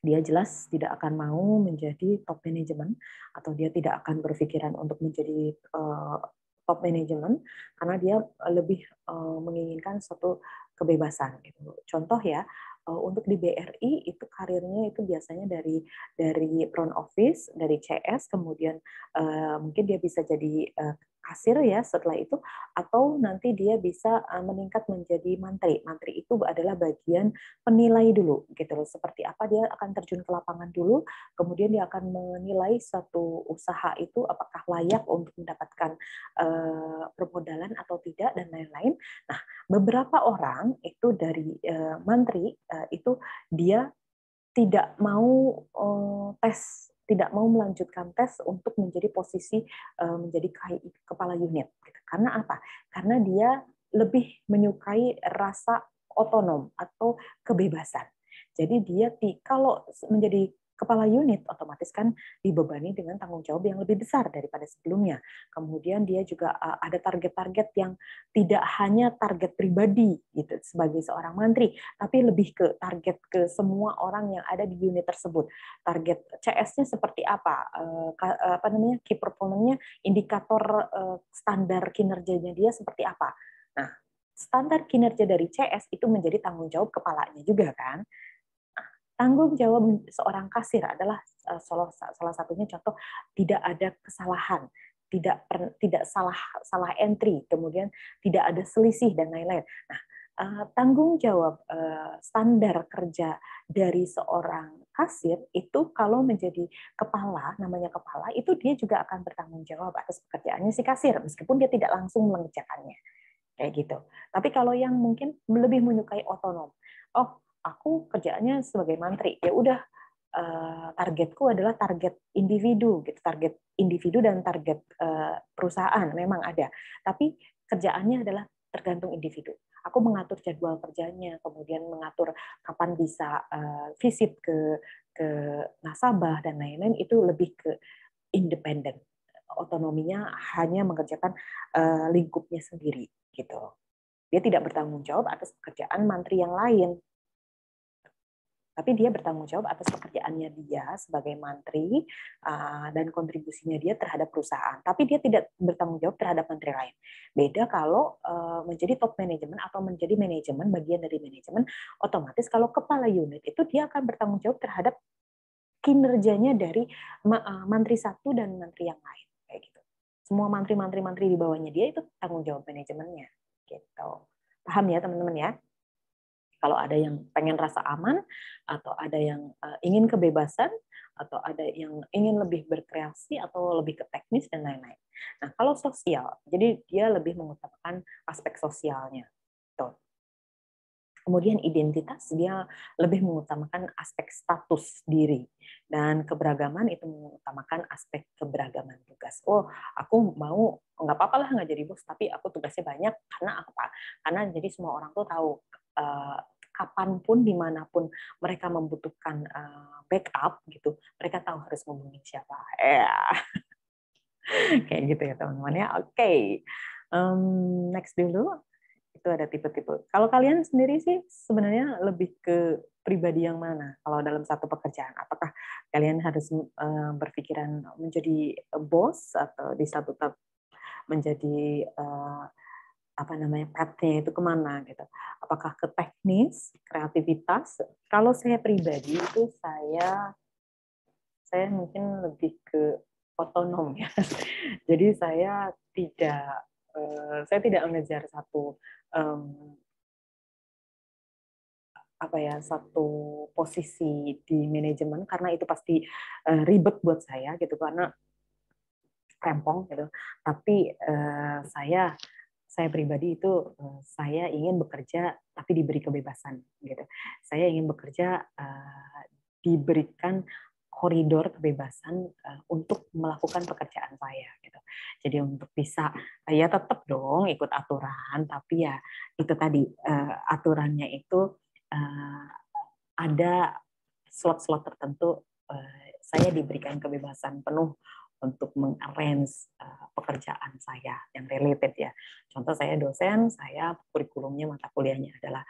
dia jelas tidak akan mau menjadi top management, atau dia tidak akan berpikiran untuk menjadi top management, karena dia lebih menginginkan suatu kebebasan gitu. Contoh ya, untuk di BRI itu karirnya itu biasanya dari front office, dari CS, kemudian mungkin dia bisa jadi kasir ya setelah itu, atau nanti dia bisa meningkat menjadi mantri. Mantri itu adalah bagian penilai dulu gitu loh, seperti apa dia akan terjun ke lapangan dulu, kemudian dia akan menilai satu usaha itu apakah layak untuk mendapatkan permodalan atau tidak dan lain-lain. Nah, beberapa orang itu dari mantri itu dia tidak mau tidak mau melanjutkan tes untuk menjadi posisi menjadi kepala unit. Karena apa? Karena dia lebih menyukai rasa otonom atau kebebasan. Jadi dia kalau menjadi kepala unit otomatis kan dibebani dengan tanggung jawab yang lebih besar daripada sebelumnya. Kemudian dia juga ada target-target yang tidak hanya target pribadi gitu sebagai seorang mantri, tapi lebih ke target ke semua orang yang ada di unit tersebut. Target CS-nya seperti apa? Apa namanya? Key performance-nya, indikator standar kinerjanya dia seperti apa. Nah, standar kinerja dari CS itu menjadi tanggung jawab kepalanya juga kan. Tanggung jawab seorang kasir adalah salah satunya contoh tidak ada kesalahan, tidak salah entry, kemudian tidak ada selisih dan lain-lain. Nah, tanggung jawab standar kerja dari seorang kasir itu kalau menjadi kepala, namanya kepala, itu dia juga akan bertanggung jawab atas pekerjaannya si kasir meskipun dia tidak langsung mengerjakannya. Kayak gitu. Tapi kalau yang mungkin lebih menyukai otonom, oh aku kerjaannya sebagai mantri, ya udah targetku adalah target individu, gitu. Target individu dan target perusahaan memang ada, tapi kerjaannya adalah tergantung individu. Aku mengatur jadwal kerjanya, kemudian mengatur kapan bisa visit ke nasabah dan lain-lain, itu lebih ke independen. Otonominya hanya mengerjakan lingkupnya sendiri, gitu. Dia tidak bertanggung jawab atas pekerjaan mantri yang lain, tapi dia bertanggung jawab atas pekerjaannya dia sebagai mantri dan kontribusinya dia terhadap perusahaan. Tapi dia tidak bertanggung jawab terhadap mantri lain. Beda kalau menjadi top manajemen atau menjadi manajemen, bagian dari manajemen, otomatis kalau kepala unit itu dia akan bertanggung jawab terhadap kinerjanya dari mantri satu dan mantri yang lain, kayak gitu. Semua mantri di bawahnya dia itu tanggung jawab manajemennya, gitu. Paham ya teman-teman ya? Kalau ada yang pengen rasa aman, atau ada yang ingin kebebasan, atau ada yang ingin lebih berkreasi, atau lebih ke teknis dan lain-lain. Nah, kalau sosial, jadi dia lebih mengutamakan aspek sosialnya. Tuh. Kemudian identitas, dia lebih mengutamakan aspek status diri. Dan keberagaman itu mengutamakan aspek keberagaman tugas. Oh, aku mau, nggak apa-apa lah nggak jadi bos, tapi aku tugasnya banyak. Karena apa? Karena jadi semua orang tuh tahu kapanpun, dimanapun mereka membutuhkan backup, gitu, mereka tahu harus ngomongin siapa. Kayak gitu ya teman-teman ya. Oke. Next dulu. Itu ada tipe-tipe. Kalau kalian sendiri sih sebenarnya lebih ke pribadi yang mana kalau dalam satu pekerjaan? Apakah kalian harus berpikiran menjadi bos atau di satu tahap menjadi apa namanya path-nya itu kemana gitu? Apakah ke teknis, kreativitas? Kalau saya pribadi itu saya mungkin lebih ke otonom ya. Jadi saya tidak mengejar satu apa ya, satu posisi di manajemen karena itu pasti ribet buat saya gitu, karena rempong gitu. Tapi saya pribadi itu saya ingin bekerja tapi diberi kebebasan gitu. Saya ingin bekerja diberikan koridor kebebasan untuk melakukan pekerjaan saya gitu. Jadi untuk bisa ya tetap dong ikut aturan, tapi ya itu tadi aturannya itu ada slot-slot tertentu, saya diberikan kebebasan penuh untuk mengarrange pekerjaan saya yang related ya. Contoh saya dosen, saya kurikulumnya mata kuliahnya adalah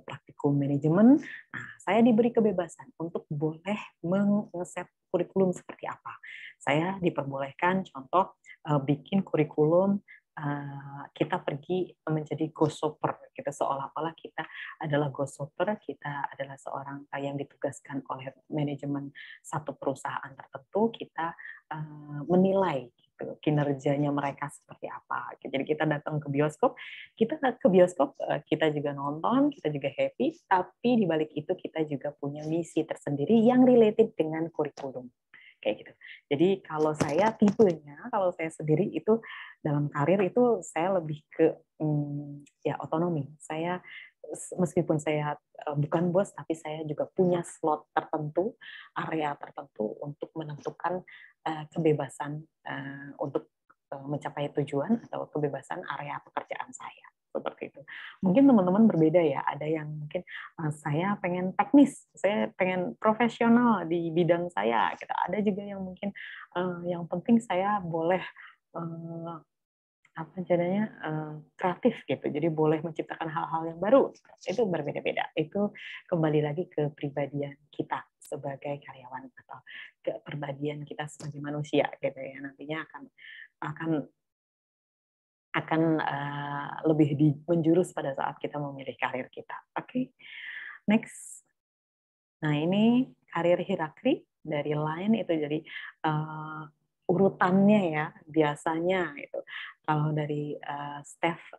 praktikum manajemen. Nah, saya diberi kebebasan untuk boleh mengeset kurikulum seperti apa. Saya diperbolehkan contoh bikin kurikulum kita pergi menjadi ghost-shopper gitu, seolah-olah kita adalah ghost-shopper, kita adalah seorang yang ditugaskan oleh manajemen satu perusahaan tertentu, kita menilai gitu, kinerjanya mereka seperti apa. Jadi kita datang ke bioskop, kita juga nonton, kita juga happy, tapi di balik itu kita juga punya misi tersendiri yang related dengan kurikulum. Kayak gitu. Jadi kalau saya tipenya, kalau saya sendiri itu dalam karir itu saya lebih ke ya otonomi. Saya meskipun saya bukan bos, tapi saya juga punya slot tertentu, area tertentu untuk menentukan kebebasan untuk mencapai tujuan atau kebebasan area pekerjaan saya seperti itu. Mungkin teman-teman berbeda ya. Ada yang mungkin saya pengen teknis, saya pengen profesional di bidang saya. Gitu. Ada juga yang mungkin yang penting saya boleh apa jadinya kreatif gitu, jadi boleh menciptakan hal-hal yang baru. Itu berbeda-beda, itu kembali lagi ke kepribadian kita sebagai karyawan atau kepribadian kita sebagai manusia gitu ya, nantinya akan lebih menjurus pada saat kita memilih karir kita. Oke, next. Nah ini karir hierarki dari Line itu jadi urutannya ya biasanya itu kalau dari staff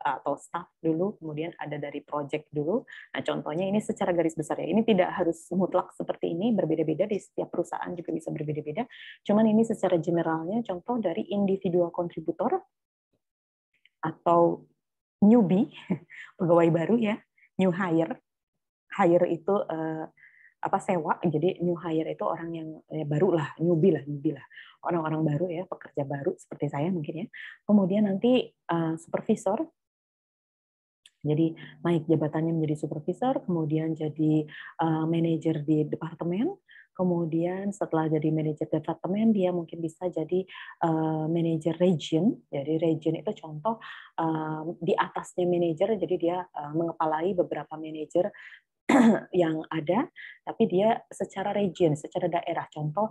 dulu, kemudian ada dari project dulu. Nah contohnya ini secara garis besar ya, ini tidak harus mutlak seperti ini, berbeda-beda di setiap perusahaan juga bisa berbeda-beda. Cuman ini secara generalnya contoh dari individual contributor atau newbie, pegawai baru ya, new hire. Hire itu sewa, jadi new hire itu orang yang baru lah, newbie lah, orang-orang baru ya, pekerja baru seperti saya mungkin ya. Kemudian nanti supervisor, jadi naik jabatannya menjadi supervisor, kemudian jadi manajer di departemen, kemudian setelah jadi manajer departemen dia mungkin bisa jadi manajer region. Jadi region itu contoh di atasnya manajer, jadi dia mengepalai beberapa manajer yang ada, tapi dia secara region, secara daerah. Contoh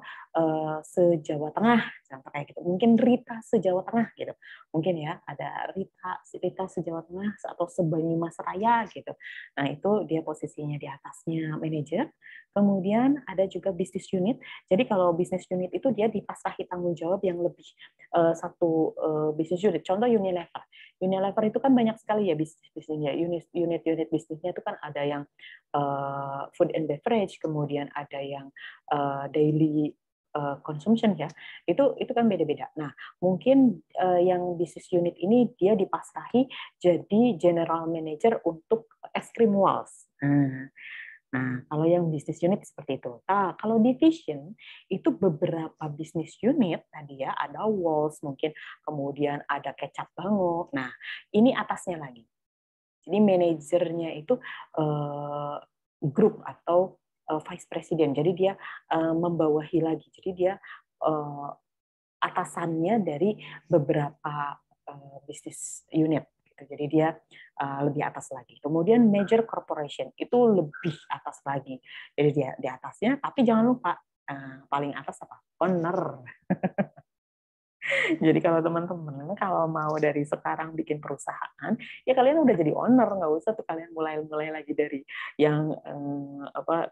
se-Jawa Tengah, contoh kayak gitu. Mungkin Rita se-Jawa Tengah gitu. Mungkin ya ada Rita se-Jawa Tengah atau se-Banyumas Raya gitu. Nah, itu dia posisinya di atasnya manajer. Kemudian ada juga business unit. Jadi kalau business unit itu dia dipasrahi tanggung jawab yang lebih satu business unit. Contoh Unilever. Unilever itu kan banyak sekali ya bisnisnya. Unit bisnisnya itu kan ada yang food and beverage, kemudian ada yang daily consumption ya, itu kan beda-beda. Nah mungkin yang business unit ini dia dipasrahi jadi general manager untuk es krim Walls. Nah, kalau yang business unit seperti itu. Nah, kalau division itu beberapa business unit tadi ya, ada Walls mungkin, kemudian ada Kecap Bango. Nah, ini atasnya lagi. Jadi manajernya itu grup atau vice president. Jadi dia membawahi lagi. Jadi dia atasannya dari beberapa bisnis unit. Gitu. Jadi dia lebih atas lagi. Kemudian major corporation itu lebih atas lagi. Jadi dia di atasnya. Tapi jangan lupa paling atas apa? Owner. Jadi kalau teman-teman kalau mau dari sekarang bikin perusahaan, ya kalian udah jadi owner, nggak usah tuh kalian mulai lagi dari yang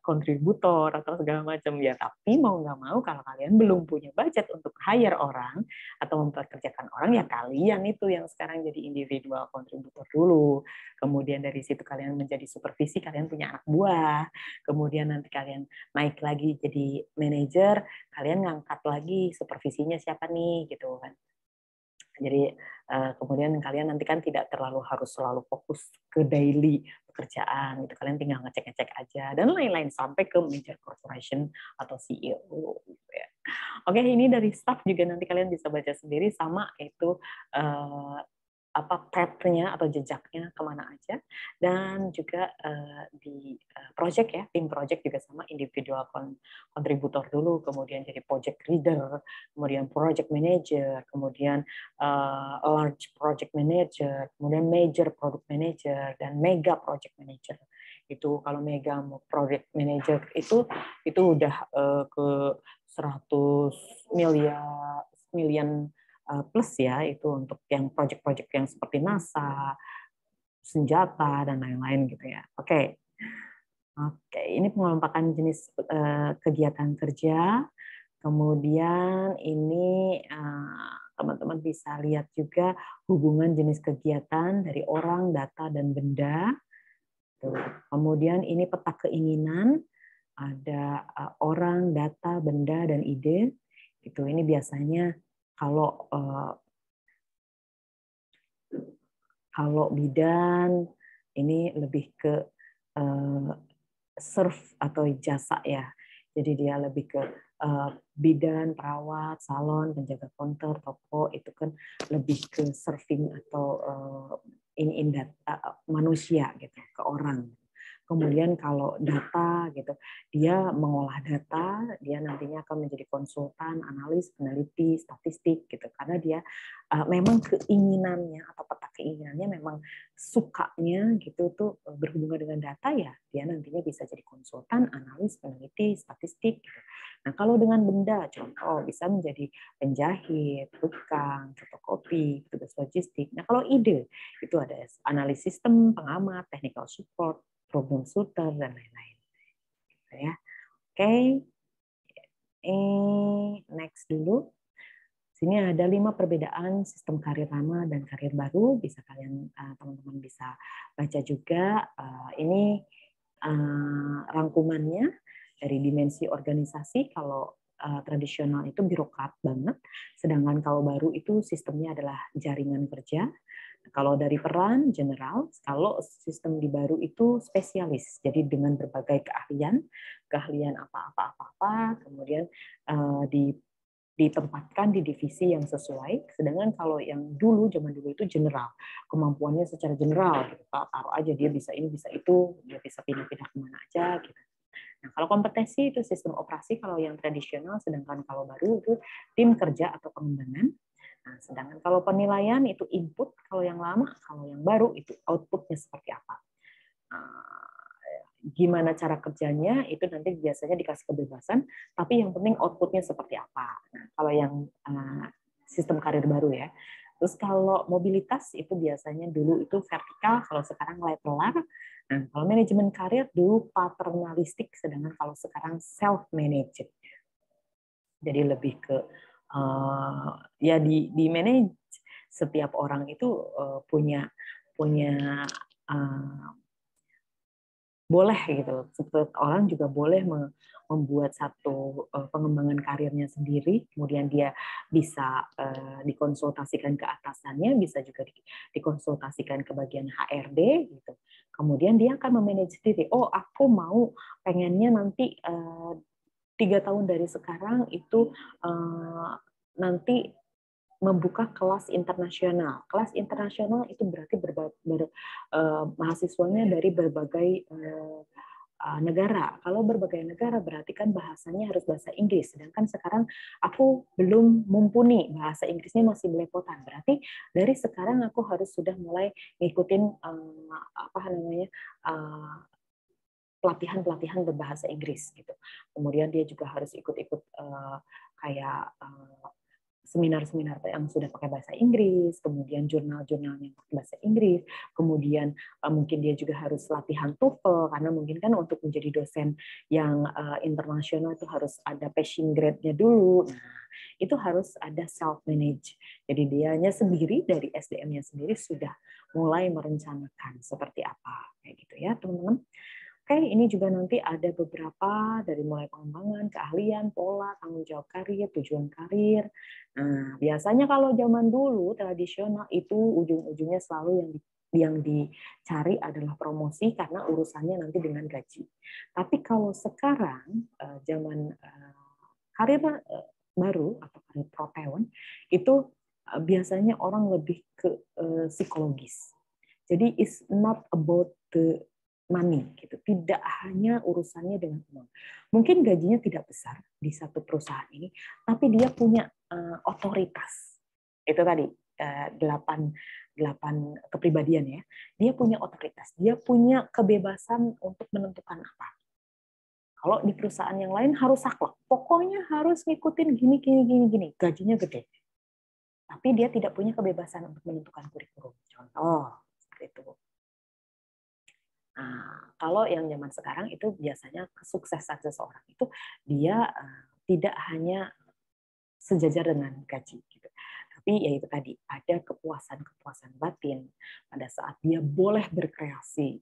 kontributor atau segala macam ya. Tapi mau nggak mau kalau kalian belum punya budget untuk hire orang atau mempekerjakan orang, ya kalian itu yang sekarang jadi individual kontributor dulu. Kemudian dari situ kalian menjadi supervisi, kalian punya anak buah. Kemudian nanti kalian naik lagi jadi manajer, kalian ngangkat lagi supervisinya siapa nih gitu kan. Jadi kemudian kalian nanti kan tidak terlalu harus selalu fokus ke daily pekerjaan gitu, kalian tinggal ngecek-ngecek aja dan lain-lain sampai ke major corporation atau CEO gitu ya. Oke, ini dari staff juga nanti kalian bisa baca sendiri, sama itu path-nya atau jejaknya kemana aja, dan juga di project ya, tim project juga sama, individual kontributor dulu, kemudian jadi project leader, kemudian project manager, kemudian large project manager, kemudian major product manager, dan mega project manager. Itu kalau mega project manager itu udah ke 100 million plus ya, itu untuk yang project-project yang seperti NASA, senjata dan lain-lain gitu ya. Oke. Oke, ini pengelompokan jenis kegiatan kerja. Kemudian ini teman-teman bisa lihat juga hubungan jenis kegiatan dari orang, data, dan benda. Kemudian ini peta keinginan, ada orang, data, benda, dan ide. Itu ini biasanya kalau Kalau bidan ini lebih ke serve atau jasa ya. Jadi dia lebih ke bidan, perawat, salon, penjaga counter, toko itu kan lebih ke serving atau manusia gitu ke orang. Kemudian kalau data gitu, dia mengolah data, dia nantinya akan menjadi konsultan, analis, peneliti, statistik gitu. Karena dia memang keinginannya atau peta keinginannya memang sukanya gitu tuh berhubungan dengan data ya, dia nantinya bisa jadi konsultan, analis, peneliti, statistik gitu. Nah, kalau dengan benda, contoh bisa menjadi penjahit, tukang, fotokopi, petugas logistik. Nah, kalau ide itu ada analis sistem, pengamat, technical support, problem shooter dan lain-lain. Gitu ya. Oke. Next dulu. Sini ada 5 perbedaan sistem karir lama dan karir baru. Bisa kalian teman-teman bisa baca juga. Ini rangkumannya dari dimensi organisasi. Kalau tradisional itu birokrat banget, sedangkan kalau baru itu sistemnya adalah jaringan kerja. Kalau dari peran general, kalau sistem di baru itu spesialis, jadi dengan berbagai keahlian apa-apa, kemudian ditempatkan di divisi yang sesuai. Sedangkan kalau yang zaman dulu itu general, kemampuannya secara general, gitu. Taruh aja dia bisa ini bisa itu, dia bisa pindah-pindah kemana aja, gitu. Nah, kalau kompetensi itu sistem operasi kalau yang tradisional, sedangkan kalau baru itu tim kerja atau pengembangan. Nah, sedangkan kalau penilaian itu input, kalau yang lama, kalau yang baru itu outputnya seperti apa. Gimana cara kerjanya itu nanti biasanya dikasih kebebasan, tapi yang penting outputnya seperti apa. Nah, kalau yang sistem karir baru ya. Terus kalau mobilitas itu biasanya dulu itu vertikal, kalau sekarang lateral. Nah, kalau manajemen karir dulu paternalistik, sedangkan kalau sekarang self-managed. Jadi lebih ke ya di manage, setiap orang itu punya boleh gitu. Seperti orang juga boleh membuat satu pengembangan karirnya sendiri, kemudian dia bisa dikonsultasikan ke atasannya, bisa juga dikonsultasikan ke bagian HRD gitu. Kemudian dia akan memanage sendiri. Oh, aku mau pengennya nanti 3 tahun dari sekarang itu nanti membuka kelas internasional. Kelas internasional itu berarti mahasiswanya dari berbagai negara. Kalau berbagai negara berarti kan bahasanya harus bahasa Inggris. Sedangkan sekarang aku belum mumpuni, bahasa Inggrisnya masih belepotan. Berarti dari sekarang aku harus sudah mulai ngikutin pelatihan-pelatihan berbahasa Inggris gitu. Kemudian dia juga harus ikut-ikut kayak seminar-seminar yang sudah pakai bahasa Inggris, kemudian jurnal-jurnal yang pakai bahasa Inggris, kemudian mungkin dia juga harus latihan TOEFL, karena mungkin kan untuk menjadi dosen yang internasional itu harus ada passing grade-nya dulu. Nah, itu harus ada self-manage. Jadi dianya sendiri, dari SDM-nya sendiri sudah mulai merencanakan seperti apa. Kayak gitu ya, teman-teman. Oke, ini juga nanti ada beberapa dari mulai pengembangan, keahlian, pola, tanggung jawab karir, tujuan karir. Nah, biasanya kalau zaman dulu tradisional itu ujung-ujungnya selalu yang dicari adalah promosi karena urusannya nanti dengan gaji. Tapi kalau sekarang zaman karir baru atau karir proteon itu biasanya orang lebih ke psikologis. Jadi it's not about the money gitu, tidak hanya urusannya dengan uang. Mungkin gajinya tidak besar di satu perusahaan ini, tapi dia punya otoritas. Itu tadi 8 kepribadian ya. Dia punya otoritas, dia punya kebebasan untuk menentukan apa. Kalau di perusahaan yang lain harus saklek, pokoknya harus ngikutin gini, gajinya gede. Tapi dia tidak punya kebebasan untuk menentukan kurikulum. Contoh seperti itu. Nah, kalau yang zaman sekarang itu biasanya kesuksesan seseorang itu dia tidak hanya sejajar dengan gaji, gitu. Tapi ya itu tadi ada kepuasan batin pada saat dia boleh berkreasi,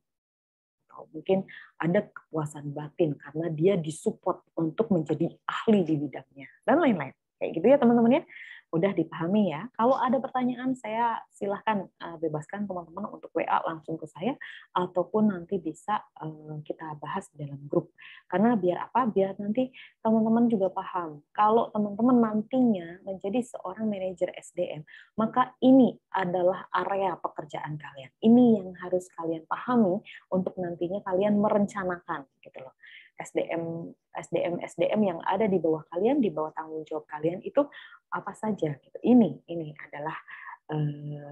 atau mungkin ada kepuasan batin karena dia disupport untuk menjadi ahli di bidangnya dan lain-lain. Kayak gitu ya teman-teman ya. Udah dipahami ya. Kalau ada pertanyaan, saya silahkan bebaskan teman-teman untuk WA langsung ke saya, ataupun nanti bisa kita bahas di dalam grup. Karena biar apa? Biar nanti teman-teman juga paham. Kalau teman-teman nantinya menjadi seorang manajer SDM, maka ini adalah area pekerjaan kalian. Ini yang harus kalian pahami untuk nantinya kalian merencanakan, gitu loh. SDM yang ada di bawah kalian, di bawah tanggung jawab kalian itu apa saja. Gitu. Ini adalah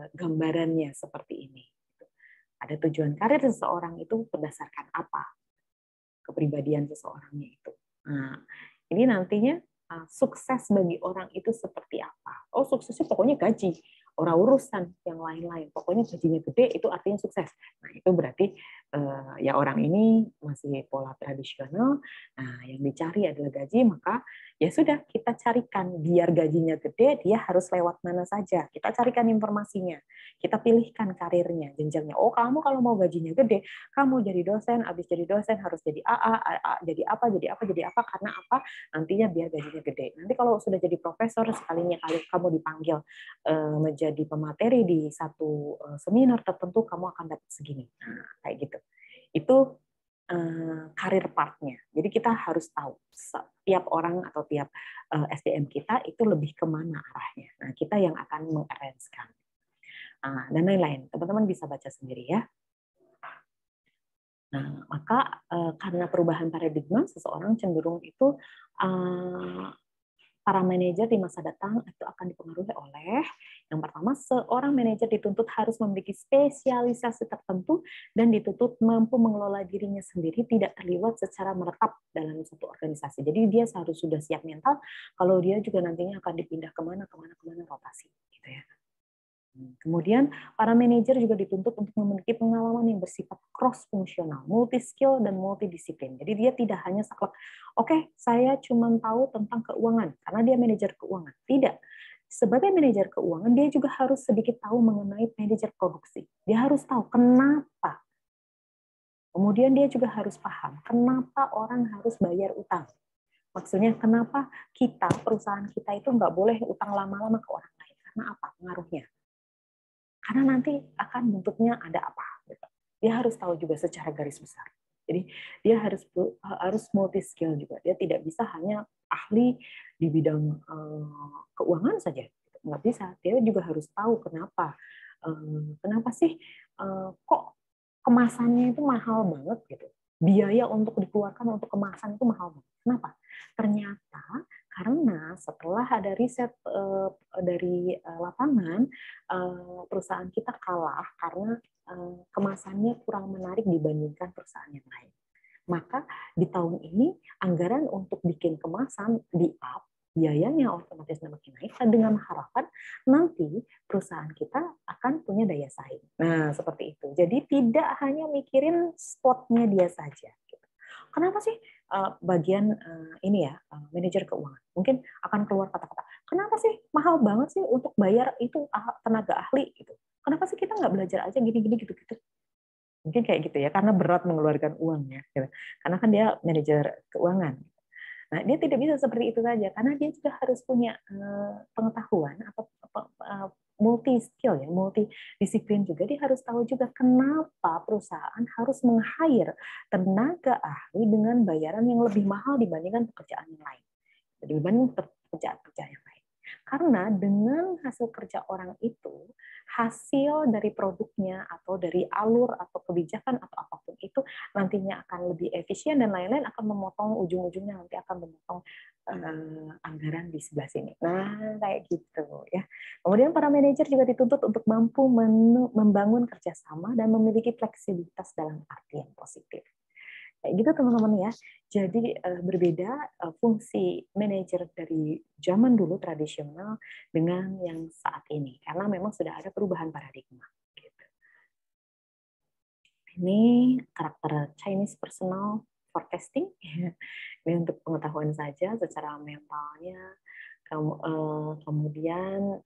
gambarannya seperti ini. Ada tujuan karir seseorang itu berdasarkan apa, kepribadian seseorangnya itu. Nah, ini nantinya sukses bagi orang itu seperti apa? Oh, suksesnya pokoknya gaji, orang urusan yang lain-lain. Pokoknya gajinya gede itu artinya sukses. Nah, itu berarti ya orang ini masih pola tradisional. Nah, yang dicari adalah gaji, maka ya sudah kita carikan biar gajinya gede, dia harus lewat mana saja. Kita carikan informasinya. Kita pilihkan karirnya, jenjangnya. Oh, kamu kalau mau gajinya gede, kamu jadi dosen, habis jadi dosen harus jadi AA, jadi apa, karena apa? Nantinya biar gajinya gede. Nanti kalau sudah jadi profesor, sekalinya kali kamu dipanggil menjadi pemateri di satu seminar tertentu, kamu akan dapat segini. Nah, kayak gitu. Itu karir partnya. Jadi kita harus tahu tiap orang atau tiap SDM kita itu lebih kemana arahnya. Nah, kita yang akan mengarrangekan. Dan lain-lain. Teman-teman bisa baca sendiri ya. Nah, maka karena perubahan paradigma, seseorang cenderung itu para manajer di masa datang itu akan dipengaruhi oleh yang pertama, seorang manajer dituntut harus memiliki spesialisasi tertentu dan dituntut mampu mengelola dirinya sendiri, tidak terlibat secara meretap dalam satu organisasi. Jadi dia harus sudah siap mental kalau dia juga nantinya akan dipindah kemana rotasi, gitu ya. Kemudian para manajer juga dituntut untuk memiliki pengalaman yang bersifat cross-fungsional, multi-skill dan multidisiplin. Jadi dia tidak hanya saklek, oke, saya cuma tahu tentang keuangan, karena dia manajer keuangan. Tidak. Sebagai manajer keuangan, dia juga harus sedikit tahu mengenai manajer produksi. Dia harus tahu kenapa. Kemudian dia juga harus paham kenapa orang harus bayar utang. Maksudnya kenapa kita, perusahaan kita itu nggak boleh utang lama-lama ke orang lain. Karena apa? Pengaruhnya. Karena nanti akan bentuknya ada apa. Dia harus tahu juga secara garis besar. Jadi dia harus multi skill juga. Dia tidak bisa hanya ahli di bidang keuangan saja. Nggak bisa. Dia juga harus tahu kenapa sih kok kemasannya itu mahal banget gitu. Biaya untuk dikeluarkan untuk kemasan itu mahal banget. Kenapa? Ternyata karena setelah ada riset dari lapangan, perusahaan kita kalah karena kemasannya kurang menarik dibandingkan perusahaan yang lain. Maka di tahun ini anggaran untuk bikin kemasan di-up, biayanya otomatis semakin naik dengan harapan nanti perusahaan kita akan punya daya saing. Nah, seperti itu. Jadi tidak hanya mikirin spotnya dia saja. Kenapa sih bagian ini ya manajer keuangan mungkin akan keluar kata-kata, kenapa sih mahal banget sih untuk bayar itu tenaga ahli gitu? Kenapa sih kita nggak belajar aja gini-gini gitu-gitu? Mungkin kayak gitu ya, karena berat mengeluarkan uang ya. Gitu. Karena kan dia manajer keuangan. Nah, dia tidak bisa seperti itu saja, karena dia juga harus punya pengetahuan atau multi skill ya, multi disiplin juga. Dia harus tahu juga kenapa perusahaan harus meng-hire tenaga ahli dengan bayaran yang lebih mahal dibandingkan pekerjaan yang lain. Dibanding pekerjaan-pekerjaan yang lain. Karena dengan hasil kerja orang itu, hasil dari produknya atau dari alur atau kebijakan atau apapun itu nantinya akan lebih efisien dan lain-lain, akan memotong ujung-ujungnya nanti akan memotong anggaran di sebelah sini. Nah, kayak gitu ya. Kemudian para manajer juga dituntut untuk mampu membangun kerjasama dan memiliki fleksibilitas dalam arti yang positif. Kayak gitu teman-teman ya. Jadi berbeda fungsi manajer dari zaman dulu tradisional dengan yang saat ini, karena memang sudah ada perubahan paradigma. Gitu. Ini karakter Chinese personal forecasting. Ini untuk pengetahuan saja secara mentalnya. Kemudian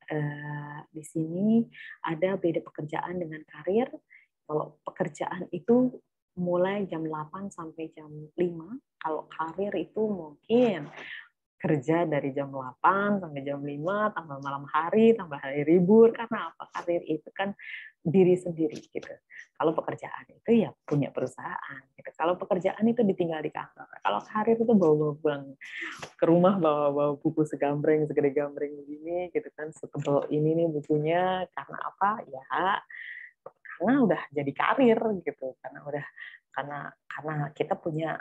di sini ada beda pekerjaan dengan karir. Kalau pekerjaan itu mulai jam 8 sampai jam 5, kalau karir itu mungkin kerja dari jam 8 sampai jam 5, tambah malam hari, tambah hari libur. Karena apa? Karir itu kan diri sendiri gitu. Kalau pekerjaan itu ya punya perusahaan gitu. Kalau pekerjaan itu ditinggal di kantor. Kalau karir itu bawa-bawa pulang ke rumah, bawa-bawa buku segambreng segede gambreng begini gitu kan, setebal ini nih bukunya. Karena apa? Ya karena udah jadi karir gitu. Karena kita punya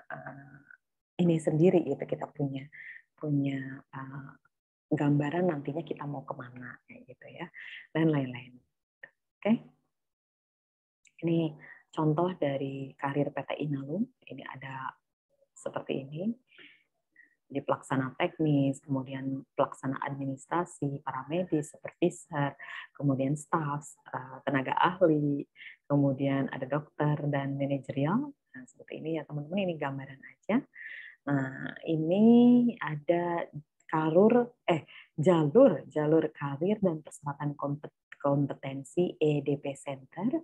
ini sendiri gitu, kita punya punya uh, gambaran nantinya kita mau kemana kayak gitu ya, dan lain-lain. Oke, ini contoh dari karir PT Inalum. Ini ada seperti ini, di pelaksana teknis, kemudian pelaksana administrasi, paramedis, supervisor, kemudian staff, tenaga ahli, kemudian ada dokter dan manajerial. Nah, seperti ini ya teman-teman, ini gambaran aja. Nah, ini ada jalur karir dan persyaratan kompetensi EDP Center.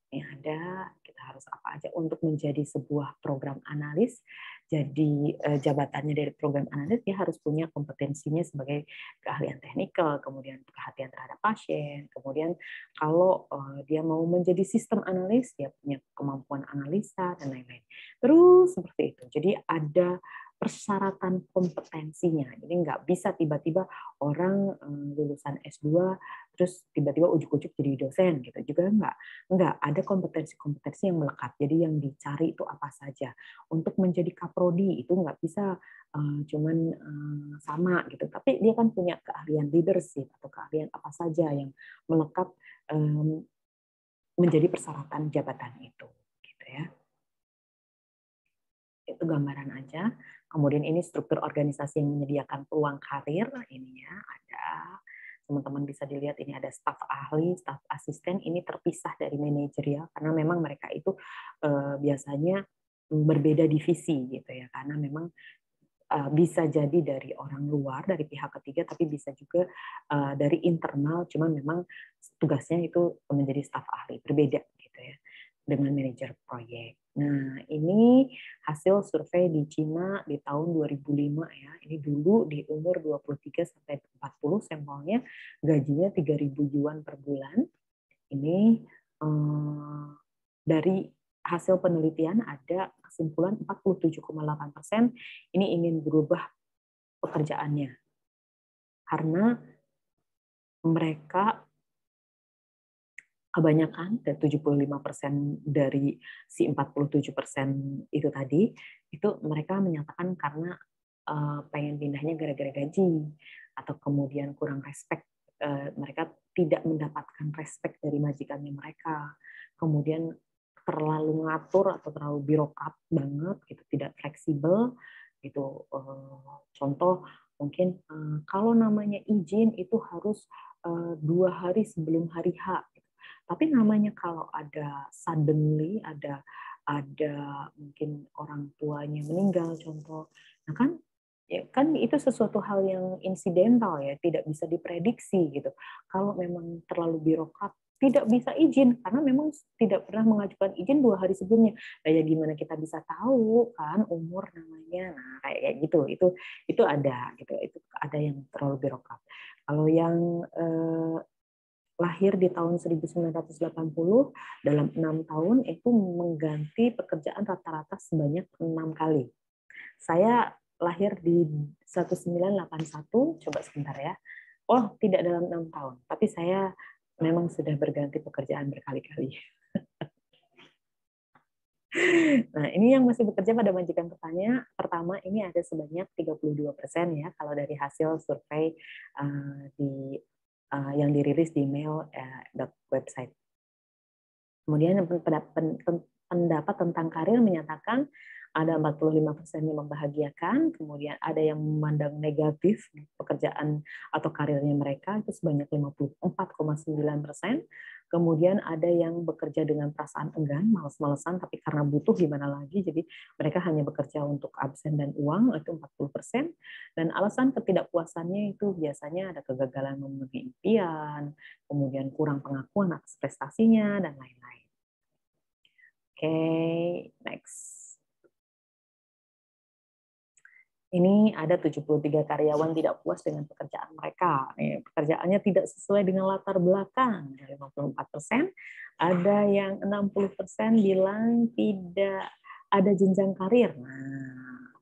Ini ada, kita harus apa aja untuk menjadi sebuah program analis. Jadi jabatannya dari program analis, dia harus punya kompetensinya sebagai keahlian teknikal, kemudian perhatian terhadap pasien, kemudian kalau dia mau menjadi sistem analis, dia punya kemampuan analisa dan lain-lain. Terus seperti itu. Jadi ada persyaratan kompetensinya. Jadi nggak bisa tiba-tiba orang lulusan S2 terus tiba-tiba ujuk-ujuk jadi dosen gitu. Juga nggak ada kompetensi-kompetensi yang melekat. Jadi yang dicari itu apa saja. Untuk menjadi kaprodi itu nggak bisa cuman sama gitu. Tapi dia kan punya keahlian leadership atau keahlian apa saja yang melekat menjadi persyaratan jabatan itu, gitu ya. Itu gambaran aja. Kemudian ini struktur organisasi yang menyediakan peluang karir. Ini ya ada, teman-teman bisa dilihat, ini ada staf ahli, staf asisten, ini terpisah dari manajerial karena memang mereka itu biasanya berbeda divisi gitu ya, karena memang bisa jadi dari orang luar, dari pihak ketiga, tapi bisa juga dari internal, cuman memang tugasnya itu menjadi staf ahli, berbeda gitu ya dengan manajer proyek. Nah, ini hasil survei di Cina di tahun 2005 ya. Ini dulu di umur 23 sampai 40, sampelnya gajinya 3.000 yuan per bulan. Ini dari hasil penelitian ada kesimpulan 47,8% ini ingin berubah pekerjaannya. Karena mereka kebanyakan, dan 75% dari si 47% itu tadi, itu mereka menyatakan karena pengen pindahnya gara-gara gaji, atau kemudian kurang respect, mereka tidak mendapatkan respect dari majikannya mereka, kemudian terlalu ngatur atau terlalu birokrat banget, gitu, tidak fleksibel, gitu. Contoh mungkin kalau namanya izin itu harus 2 hari sebelum hari H. Tapi namanya kalau ada suddenly, ada mungkin orang tuanya meninggal contoh, nah kan ya kan itu sesuatu hal yang insidental ya, tidak bisa diprediksi gitu. Kalau memang terlalu birokrat, tidak bisa izin karena memang tidak pernah mengajukan izin 2 hari sebelumnya. Nah, ya gimana kita bisa tahu kan umur namanya? Nah, kayak gitu, itu ada gitu, itu ada yang terlalu birokrat. Kalau yang lahir di tahun 1980, dalam 6 tahun itu mengganti pekerjaan rata-rata sebanyak 6 kali. Saya lahir di 1981, coba sebentar ya. Oh, tidak dalam 6 tahun, tapi saya memang sudah berganti pekerjaan berkali-kali. Nah, ini yang masih bekerja pada majikan pertama ini ada sebanyak 32% ya, kalau dari hasil survei yang dirilis di mail.website. Kemudian pendapat tentang karir menyatakan ada 45% yang membahagiakan, kemudian ada yang memandang negatif pekerjaan atau karirnya mereka, itu sebanyak 54,9%. Kemudian ada yang bekerja dengan perasaan enggan, malas-malesan, tapi karena butuh gimana lagi, jadi mereka hanya bekerja untuk absen dan uang, itu 40%. Dan alasan ketidakpuasannya itu biasanya ada kegagalan memenuhi impian, kemudian kurang pengakuan atas prestasinya, dan lain-lain. Oke, next. Ini ada 73 karyawan tidak puas dengan pekerjaan mereka. Pekerjaannya tidak sesuai dengan latar belakang. 54%, ada yang 60% bilang tidak ada jenjang karir. Nah,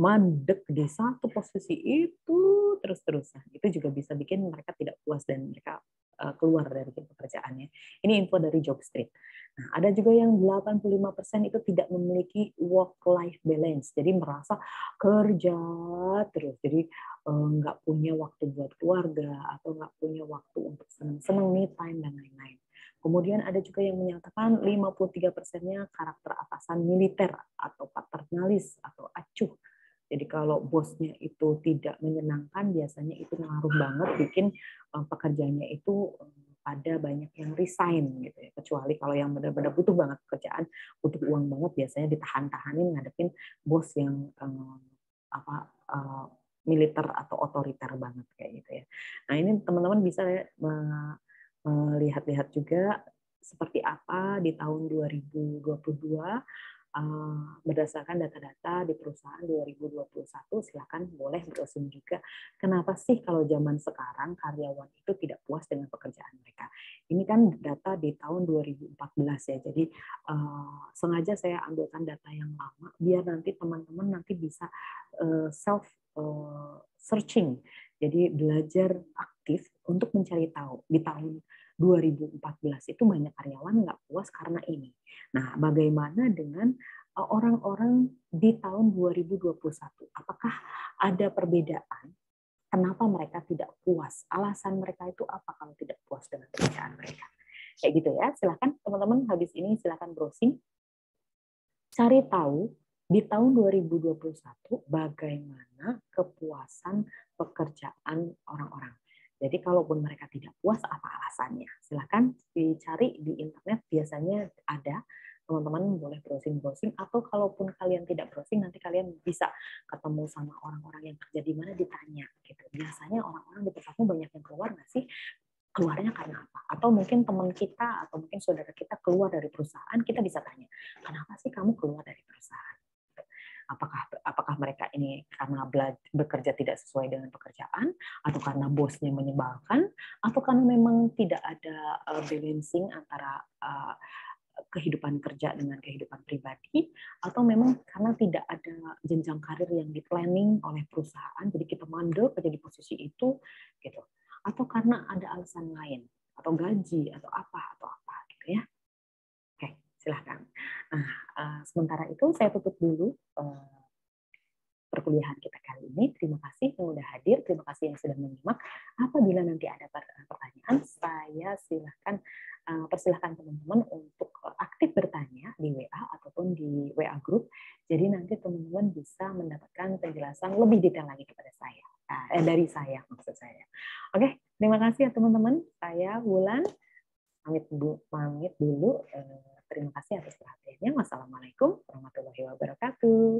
mandek di satu posisi itu terus-terusan. Itu juga bisa bikin mereka tidak puas dan mereka keluar dari pekerjaannya. Ini info dari Jobstreet. Nah, ada juga yang 85% itu tidak memiliki work-life balance. Jadi merasa kerja terus. Jadi nggak punya waktu buat keluarga atau nggak punya waktu untuk senang-senang, me time, dan lain-lain. Kemudian ada juga yang menyatakan 53%-nya karakter atasan militer atau paternalis atau acuh. Jadi kalau bosnya itu tidak menyenangkan, biasanya itu ngaruh banget bikin pekerjaannya itu ada banyak yang resign gitu ya. Kecuali kalau yang benar-benar butuh banget pekerjaan, butuh uang banget, biasanya ditahan-tahanin ngadepin bos yang militer atau otoriter banget kayak gitu ya. Nah, ini teman-teman bisa melihat-lihat juga seperti apa di tahun 2022 berdasarkan data-data di perusahaan 2021. Silakan boleh browsing juga. Kenapa sih kalau zaman sekarang karyawan itu tidak puas dengan pekerjaan mereka? Ini kan data di tahun 2014 ya. Jadi sengaja saya ambilkan data yang lama biar nanti teman-teman nanti bisa self searching. Jadi belajar aktif untuk mencari tahu. Di tahun 2014 itu banyak karyawan nggak puas karena ini. Nah, bagaimana dengan orang-orang di tahun 2021? Apakah ada perbedaan? Kenapa mereka tidak puas? Alasan mereka itu apa kalau tidak puas dengan pekerjaan mereka? Kayak gitu ya. Silakan teman-teman habis ini silakan browsing, cari tahu di tahun 2021 bagaimana kepuasan pekerjaan orang-orang. Jadi kalaupun mereka tidak puas, apa alasannya? Silakan dicari di internet, biasanya ada. Teman-teman boleh browsing-browsing, atau kalaupun kalian tidak browsing, nanti kalian bisa ketemu sama orang-orang yang kerja di mana, ditanya. Gitu. Biasanya orang-orang di tempatmu banyak yang keluar nggak sih? Keluarnya karena apa? Atau mungkin teman kita atau mungkin saudara kita keluar dari perusahaan, kita bisa tanya, kenapa sih kamu keluar dari perusahaan? Apakah mereka ini karena bekerja tidak sesuai dengan pekerjaan, atau karena bosnya menyebalkan, atau karena memang tidak ada balancing antara kehidupan kerja dengan kehidupan pribadi, atau memang karena tidak ada jenjang karir yang di-planning oleh perusahaan, jadi kita mandek aja di posisi itu, gitu. Atau karena ada alasan lain, atau gaji, atau apa gitu ya. Oke, silahkan. Nah, sementara itu saya tutup dulu perkuliahan kita kali ini. Terima kasih yang sudah hadir, terima kasih yang sudah menyimak. Apabila nanti ada pertanyaan, saya persilahkan teman-teman untuk aktif bertanya di WA ataupun di WA Group. Jadi nanti teman-teman bisa mendapatkan penjelasan lebih detail lagi kepada saya, dari saya maksud saya. Oke, terima kasih ya teman-teman. Saya Wulan pamit dulu. Terima kasih atas perhatiannya. Wassalamualaikum warahmatullahi wabarakatuh.